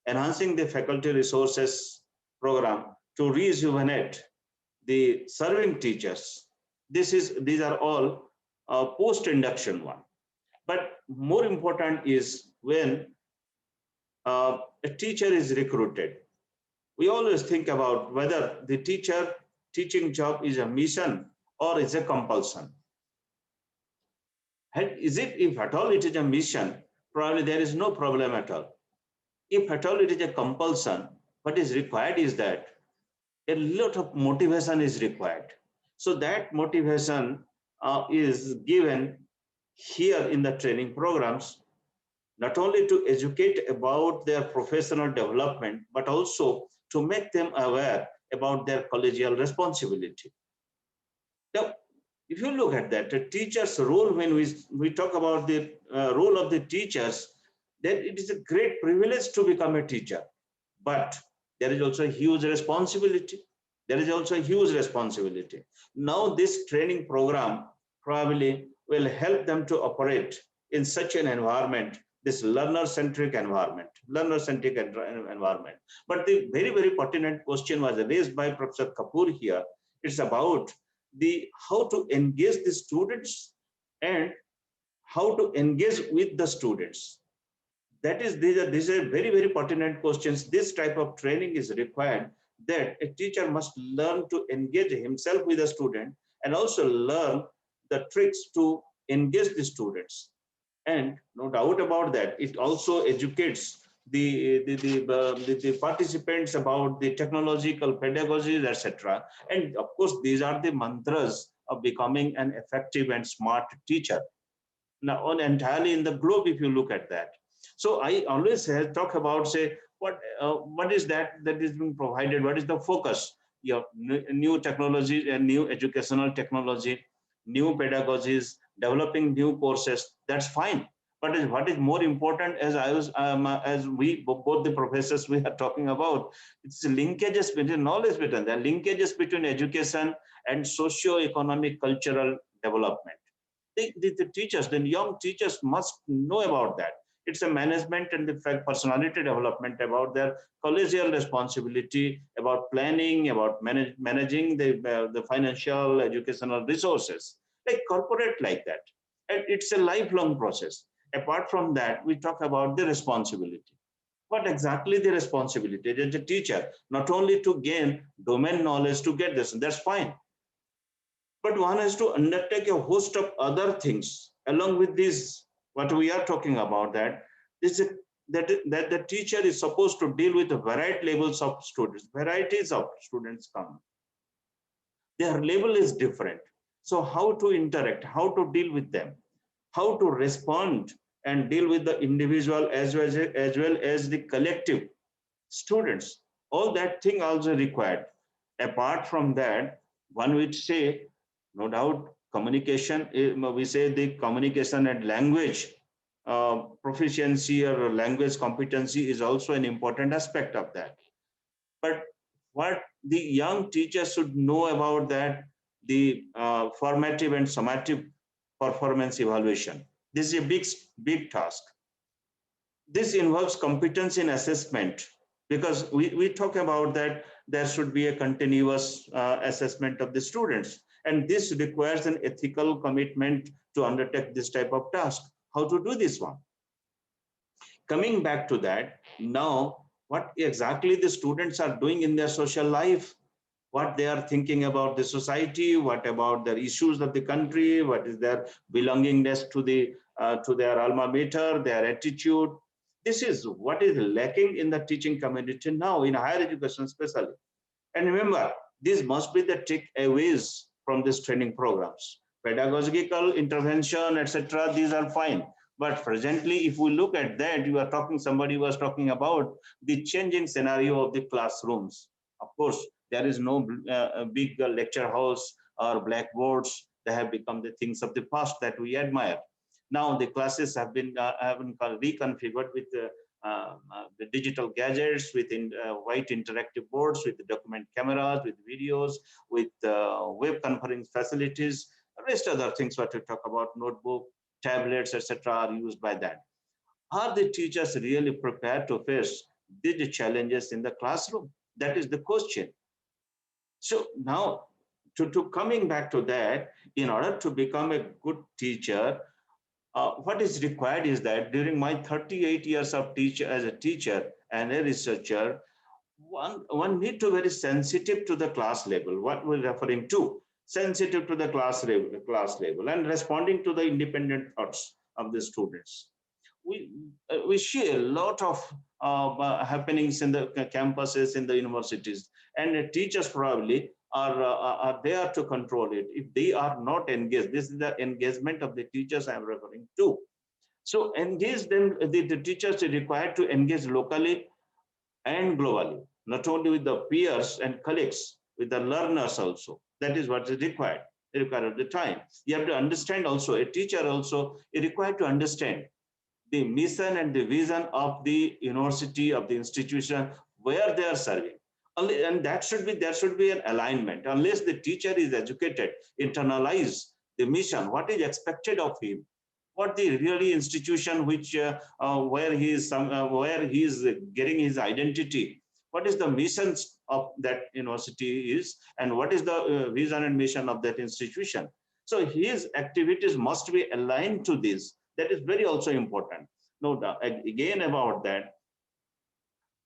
enhancing the faculty resources program to rejuvenate the serving teachers. These are all post-induction one. But more important is when a teacher is recruited. We always think about whether the teaching job is a mission or is a compulsion. And if at all it is a mission, probably there is no problem at all. If at all it is a compulsion, what is required is that a lot of motivation is required. So that motivation is given here in the training programs, not only to educate about their professional development, but also to make them aware about their collegial responsibility. Now, if you look at that, the teacher's role, when we talk about the role of the teachers, then it is a great privilege to become a teacher. But there is also a huge responsibility. There is also a huge responsibility. Now, this training program probably will help them to operate in such an environment, this learner-centric environment. But the very, very pertinent question was raised by Professor Kapoor here. It's about how to engage the students and how to engage with the students. These are very, very pertinent questions. This type of training is required, that a teacher must learn to engage himself with the student and also learn the tricks to engage the students. And no doubt about that, it also educates the participants about the technological pedagogies, etc. And of course, these are the mantras of becoming an effective and smart teacher. Now, on entirely in the globe, if you look at that. So I always talk about, say, what is that is being provided? What is the focus? Your new technology and new educational technology, new pedagogies, developing new courses. That's fine. But what is more important, as we both the professors we are talking about, it's linkages between knowledge between the linkages between education and socio-economic cultural development. The teachers, the young teachers must know about that. It's a management and the personality development, about their collegial responsibility, about planning, about managing the financial educational resources, like corporate like that. And it's a lifelong process. Apart from that, we talk about the responsibility. What exactly the responsibility as a teacher? Not only to gain domain knowledge to get this, and that's fine. But one has to undertake a host of other things along with this. What we are talking about, that the teacher is supposed to deal with a variety levels of students. Varieties of students come. Their level is different. So how to interact, how to deal with them, how to respond and deal with the individual as well as the collective students. All that thing also required. Apart from that, one would say, no doubt, communication, we say the communication and language proficiency or language competency is also an important aspect of that. But what the young teachers should know about that, the formative and summative performance evaluation. This is a big task. This involves competence in assessment, because we talk about that there should be a continuous assessment of the students. And this requires an ethical commitment to undertake this type of task. How to do this one? Coming back to that, now, what exactly the students are doing in their social life, what they are thinking about the society, what about the issues of the country, what is their belongingness to their alma mater, their attitude. This is what is lacking in the teaching community now, in higher education especially. And remember, these must be the takeaways from these training programs. Pedagogical intervention, etc., these are fine. But presently, if we look at that, somebody was talking about the changing scenario of the classrooms. Of course, there is no big lecture house or blackboards. They have become the things of the past that we admire. Now the classes have been reconfigured with the digital gadgets, with white interactive boards, with the document cameras, with videos, with web conference facilities, rest other things what we talk about, notebook, tablets, etc. are used by that. Are the teachers really prepared to face these challenges in the classroom? That is the question. So now, to coming back to that, in order to become a good teacher, what is required is that during my 38 years of as a teacher and a researcher, one need to very sensitive to the class level. What we're referring to, sensitive to the class level, and responding to the independent thoughts of the students. We see a lot of happenings in the campuses, in the universities, and the teachers probably are there to control it. If they are not engaged, this is the engagement of the teachers I'm referring to. So engage them, the teachers are required to engage locally and globally, not only with the peers and colleagues, with the learners also. That is what is required. Required at the time. You have to understand also, a teacher also is required to understand the mission and the vision of the university, of the institution where they are serving. And that should be, there should be an alignment. Unless the teacher is educated, internalize the mission, what is expected of him, what the really institution which where he is getting his identity, what is the missions of that university is, and what is the vision and mission of that institution. So his activities must be aligned to this. That is very also important. No doubt. Again about that,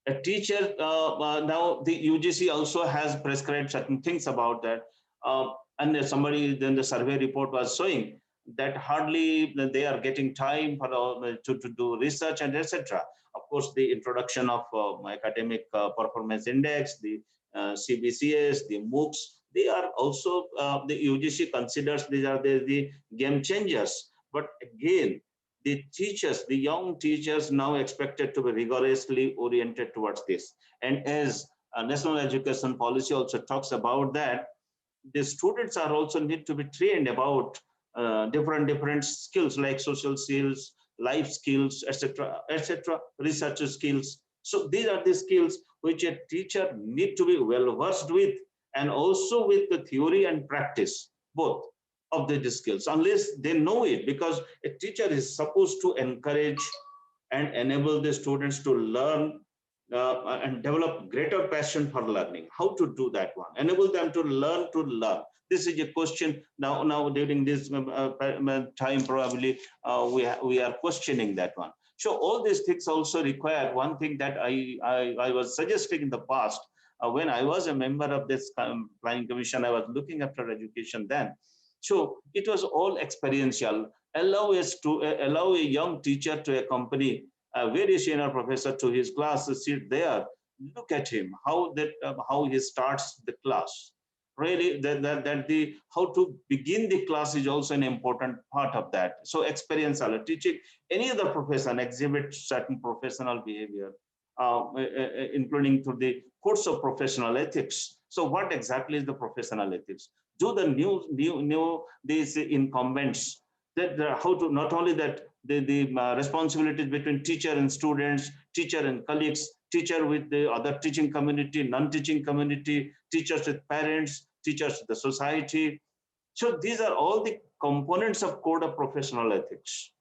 a teacher, now the UGC also has prescribed certain things about that. And somebody, then the survey report was showing that hardly they are getting time for to do research and etc. Of course, the introduction of academic performance index, the CBCS, the MOOCs, they are also, the UGC considers these are the game changers. But again, the teachers, the young teachers now expected to be rigorously oriented towards this. And as National Education Policy also talks about that, the students are also need to be trained about different skills like social skills, life skills, etc., research skills. So these are the skills which a teacher need to be well versed with, and also with the theory and practice, both of the skills, unless they know it, because a teacher is supposed to encourage and enable the students to learn and develop greater passion for learning. How to do that one? Enable them to learn to learn. This is a question now during this time, probably we are questioning that one. So all these things also require one thing that I was suggesting in the past. When I was a member of this planning commission, I was looking after education then. So it was all experiential. Allow a young teacher to accompany a very senior professor to his class, to sit there, look at him, how he starts the class. Really, how to begin the class is also an important part of that. So experiential teaching, any other profession exhibit certain professional behavior, including to the course of professional ethics. So what exactly is the professional ethics? Do the these incumbents, that how to, not only that the responsibilities between teacher and students, teacher and colleagues, teacher with the other teaching community, non-teaching community, teachers with parents, teachers with the society. So these are all the components of code of professional ethics.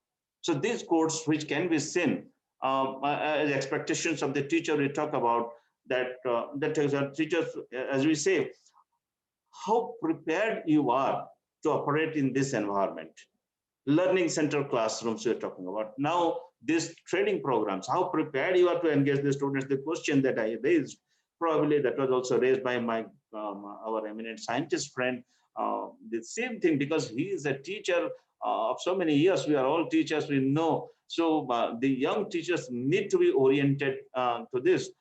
So these codes, which can be seen as expectations of the teacher, we talk about that, that teachers, as we say, how prepared you are to operate in this environment. Learning center classrooms we're talking about. Now, these training programs, how prepared you are to engage the students. The question that I raised, probably that was also raised by my our eminent scientist friend, the same thing, because he is a teacher of so many years. We are all teachers, we know. So the young teachers need to be oriented to this.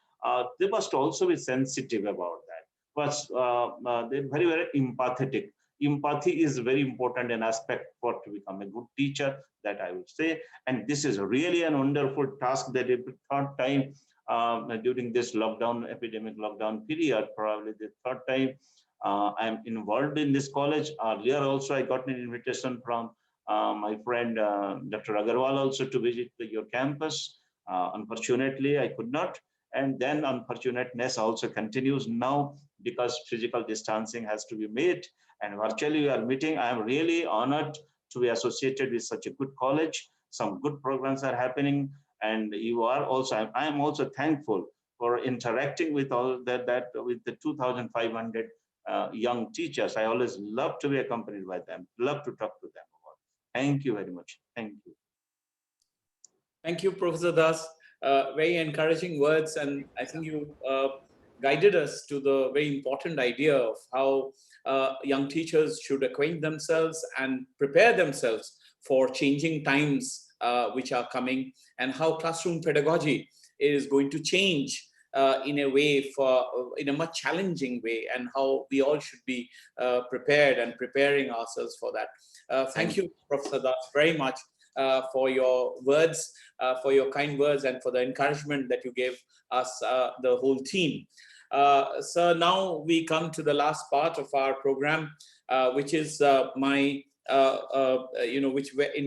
They must also be sensitive about that. But they're very, very empathetic. Empathy is very important an aspect for to become a good teacher, that I would say. And this is really an wonderful task that every third time during this lockdown, epidemic lockdown period, probably the third time I'm involved in this college. Earlier also I got an invitation from my friend Dr. Agarwal also to visit your campus. Unfortunately, I could not. And then unfortunateness also continues now, because physical distancing has to be made and virtually we are meeting. I am really honored to be associated with such a good college. Some good programs are happening, and you are also, I am also thankful for interacting with all that with the 2,500 young teachers. I always love to be accompanied by them, love to talk to them about. Thank you very much. Thank you. Thank you, Professor Das. Very encouraging words, and I think you guided us to the very important idea of how young teachers should acquaint themselves and prepare themselves for changing times which are coming, and how classroom pedagogy is going to change in a way in a much challenging way, and how we all should be prepared and preparing ourselves for that. Thank you, Professor Das, very much for your words, for your kind words, and for the encouragement that you gave us, the whole team. So now we come to the last part of our program, which is in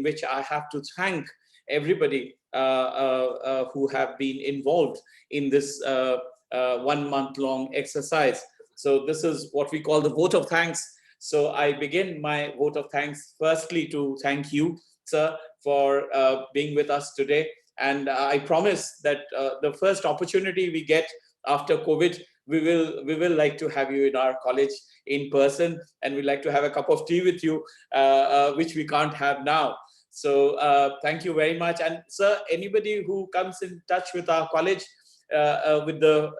which I have to thank everybody who have been involved in this 1 month long exercise. So this is what we call the vote of thanks. So I begin my vote of thanks firstly to thank you, sir, for being with us today. And I promise that the first opportunity we get after COVID, we will like to have you in our college in person, and we'd like to have a cup of tea with you, which we can't have now. So thank you very much. And sir, anybody who comes in touch with our college, with the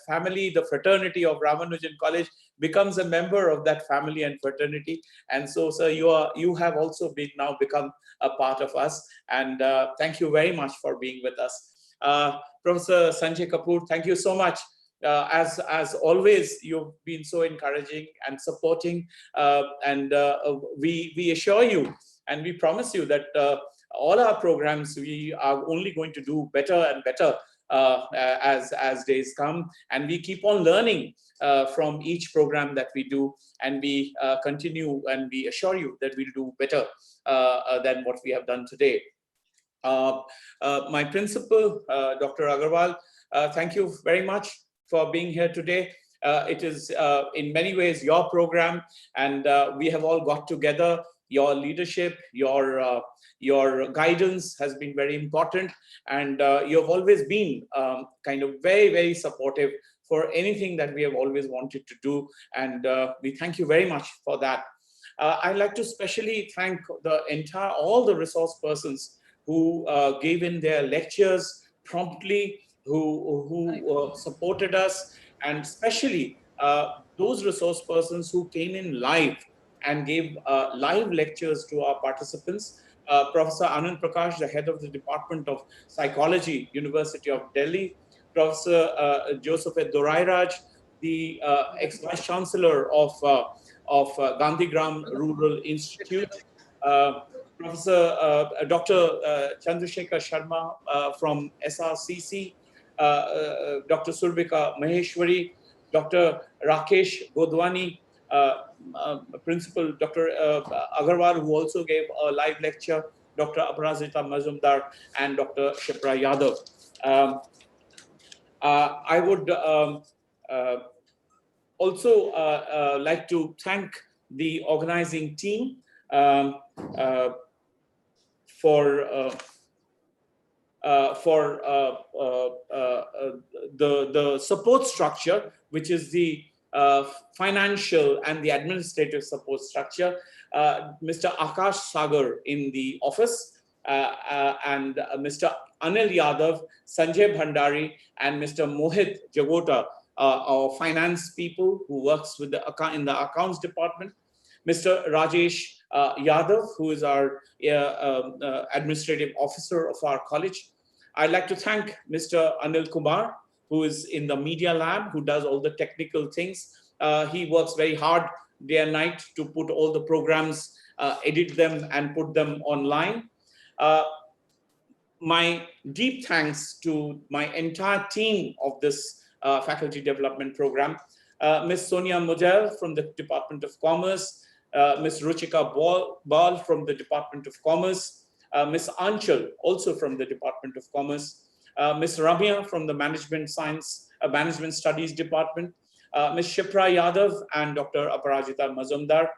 family, the fraternity of Ramanujan College, becomes a member of that family and fraternity. And so, sir, you have also now become a part of us. And thank you very much for being with us. Professor Sanjay Kapoor, thank you so much. As always, you've been so encouraging and supporting, and we assure you and we promise you that all our programs, we are only going to do better and better as days come, and we keep on learning from each program that we do, and we continue, and we assure you that we'll do better than what we have done today. My principal, Dr. Agarwal, thank you very much for being here today. It is in many ways your program, and we have all got together. Your leadership, your guidance has been very important, and you have always been kind of very, very supportive for anything that we have always wanted to do, and we thank you very much for that. I'd like to specially thank all the resource persons who gave in their lectures promptly, who supported us, and especially those resource persons who came in live and gave live lectures to our participants. Professor Anand Prakash, the head of the Department of Psychology, University of Delhi. Professor Joseph Dorairaj, the ex-vice chancellor of Gandhigram Rural Institute. Professor Dr. Chandrasekhar Sharma from SRCC. Dr. Surbika Maheshwari, Dr. Rakesh Godwani, Principal Dr. Agarwal, who also gave a live lecture, Dr. Aparajita Mazumdar, and Dr. Shipra Yadav. I would also like to thank the organizing team for the support structure, which is the financial and the administrative support structure. Mr. Akash Sagar in the office, and Mr. Anil Yadav, Sanjay Bhandari, and Mr. Mohit Jagota, our finance people who works with in the accounts department. Mr. Rajesh Yadav, who is our administrative officer of our college. I'd like to thank Mr. Anil Kumar, who is in the media lab, who does all the technical things. He works very hard day and night to put all the programs, edit them, and put them online. My deep thanks to my entire team of this faculty development program. Ms. Sonia Model from the Department of Commerce, Ms. Ruchika Bal from the Department of Commerce, Ms. Anchal, also from the Department of Commerce, Ms. Ramya from the Management Studies Department, Ms. Shipra Yadav and Dr. Aparajita Mazumdar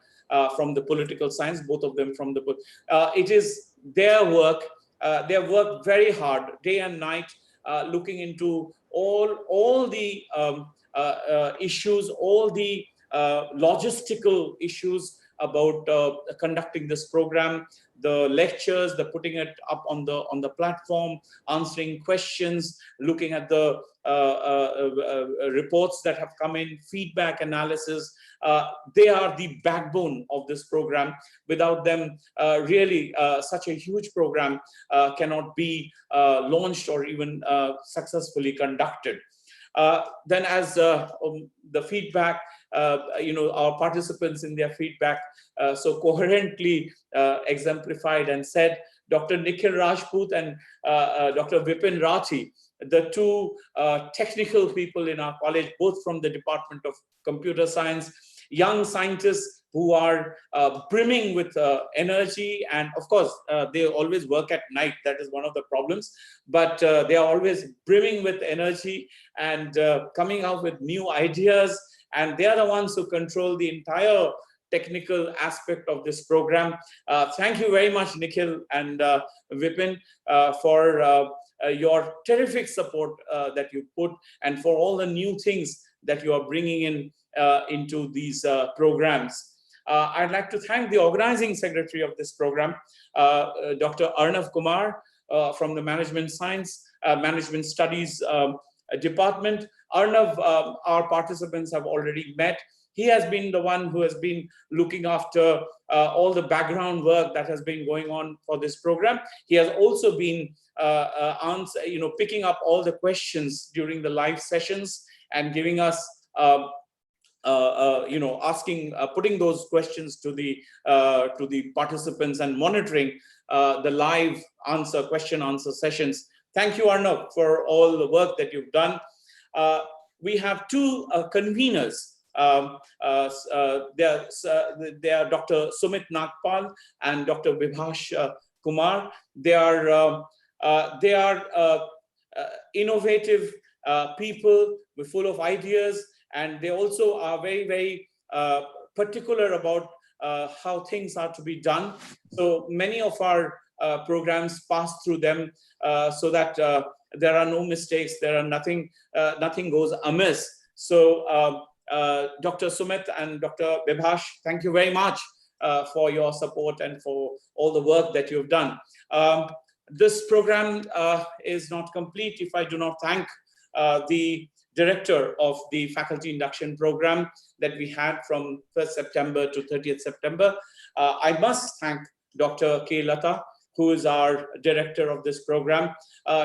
from the Political Science, both of them from the it is their work. They have worked very hard, day and night, looking into all the issues, all the logistical issues about conducting this program, the lectures, the putting it up on the platform, answering questions, looking at the reports that have come in, feedback analysis. They are the backbone of this program. Without them, really, such a huge program cannot be launched or even successfully conducted. Then as the feedback, our participants in their feedback so coherently exemplified and said, Dr. Nikhil Rajput and Dr. Vipin Rathi, the two technical people in our college, both from the Department of Computer Science, young scientists who are brimming with energy, and of course they always work at night. That is one of the problems, but they are always brimming with energy and coming out with new ideas, and they are the ones who control the entire technical aspect of this program. Thank you very much, Nikhil and Vipin, for your terrific support that you put, and for all the new things that you are bringing in into these programs. I'd like to thank the organizing secretary of this program, Dr. Arnav Kumar from the Management Studies Department. Arnav, our participants have already met. He has been the one who has been looking after all the background work that has been going on for this program. He has also been picking up all the questions during the live sessions and giving us putting those questions to the participants and monitoring the live question answer sessions. Thank you, Arnav, for all the work that you've done. We have two conveners. They are Dr. Sumit Nagpal and Dr. Vibhash Kumar. They are innovative people, full of ideas, and they also are very, very particular about how things are to be done. So many of our programs pass through them so that there are no mistakes, nothing goes amiss. So Dr. Sumit and Dr. Vibhash, thank you very much for your support and for all the work that you've done. This program is not complete if I do not thank the director of the faculty induction program that we had from 1st September to 30th September. I must thank Dr. K. Lata, who is our director of this program.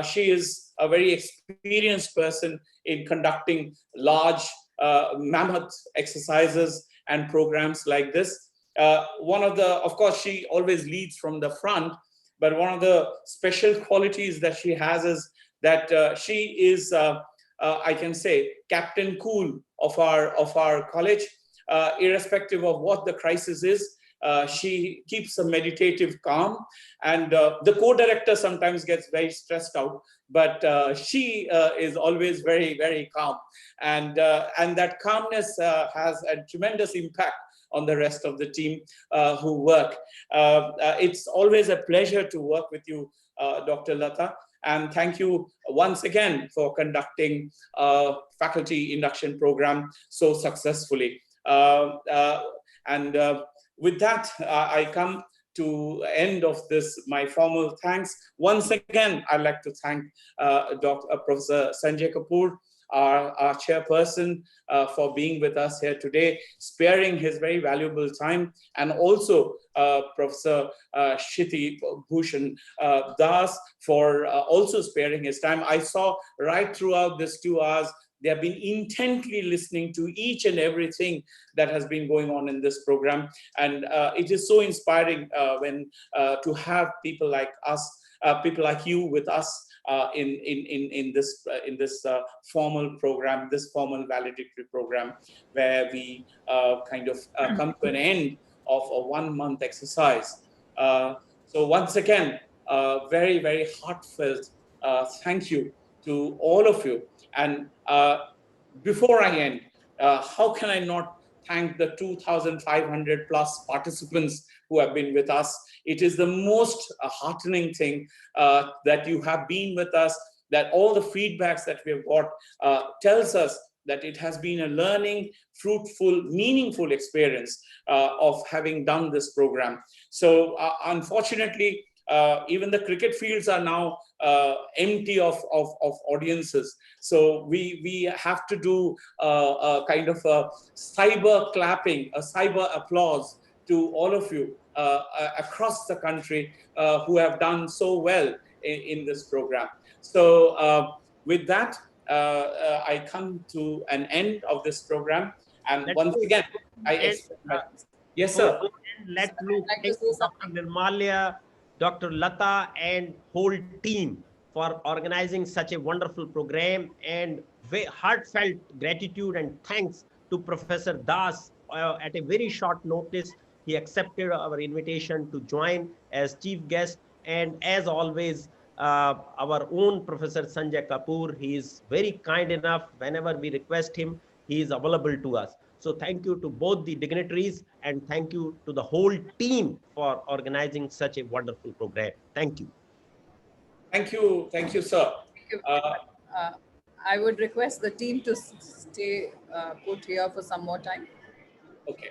She is a very experienced person in conducting large mammoth exercises and programs like this. Of course, she always leads from the front, but one of the special qualities that she has is that she is, I can say, Captain Cool of our college. Irrespective of what the crisis is, she keeps a meditative calm, and the co-director sometimes gets very stressed out, but she is always very, very calm, and that calmness has a tremendous impact on the rest of the team who work. It's always a pleasure to work with you, Dr. Lata, and thank you once again for conducting a faculty induction program so successfully. With that, I come to end of this, my formal thanks. Once again, I'd like to thank Professor Sanjay Kapoor, our chairperson, for being with us here today, sparing his very valuable time, and also Professor Shiti Bhushan Das for also sparing his time. I saw right throughout this 2 hours, they have been intently listening to each and everything that has been going on in this program. And it is so inspiring when to have people like us, people like you with us in this formal program, this formal valedictory program, where we kind of come to an end of a 1-month exercise. So once again, very, very heartfelt thank you to all of you. And before I end, how can I not thank the 2,500 plus participants who have been with us? It is the most heartening thing that you have been with us, that all the feedbacks that we have got tells us that it has been a learning, fruitful, meaningful experience of having done this program. So unfortunately, even the cricket fields are now empty of audiences. So we have to do a kind of a cyber clapping, a cyber applause to all of you across the country who have done so well in this program. So with that, I come to an end of this program. And once again, yes, sir. Let's thank Dr. Nirmalya, Dr. Lata, and whole team for organizing such a wonderful program, and heartfelt gratitude and thanks to Professor Das. At a very short notice, he accepted our invitation to join as chief guest, and as always, our own Professor Sanjay Kapoor, he is very kind enough. Whenever we request him, he is available to us. So thank you to both the dignitaries, and thank you to the whole team for organizing such a wonderful program. Thank you. Thank you, sir. I would request the team to stay put here for some more time. Okay.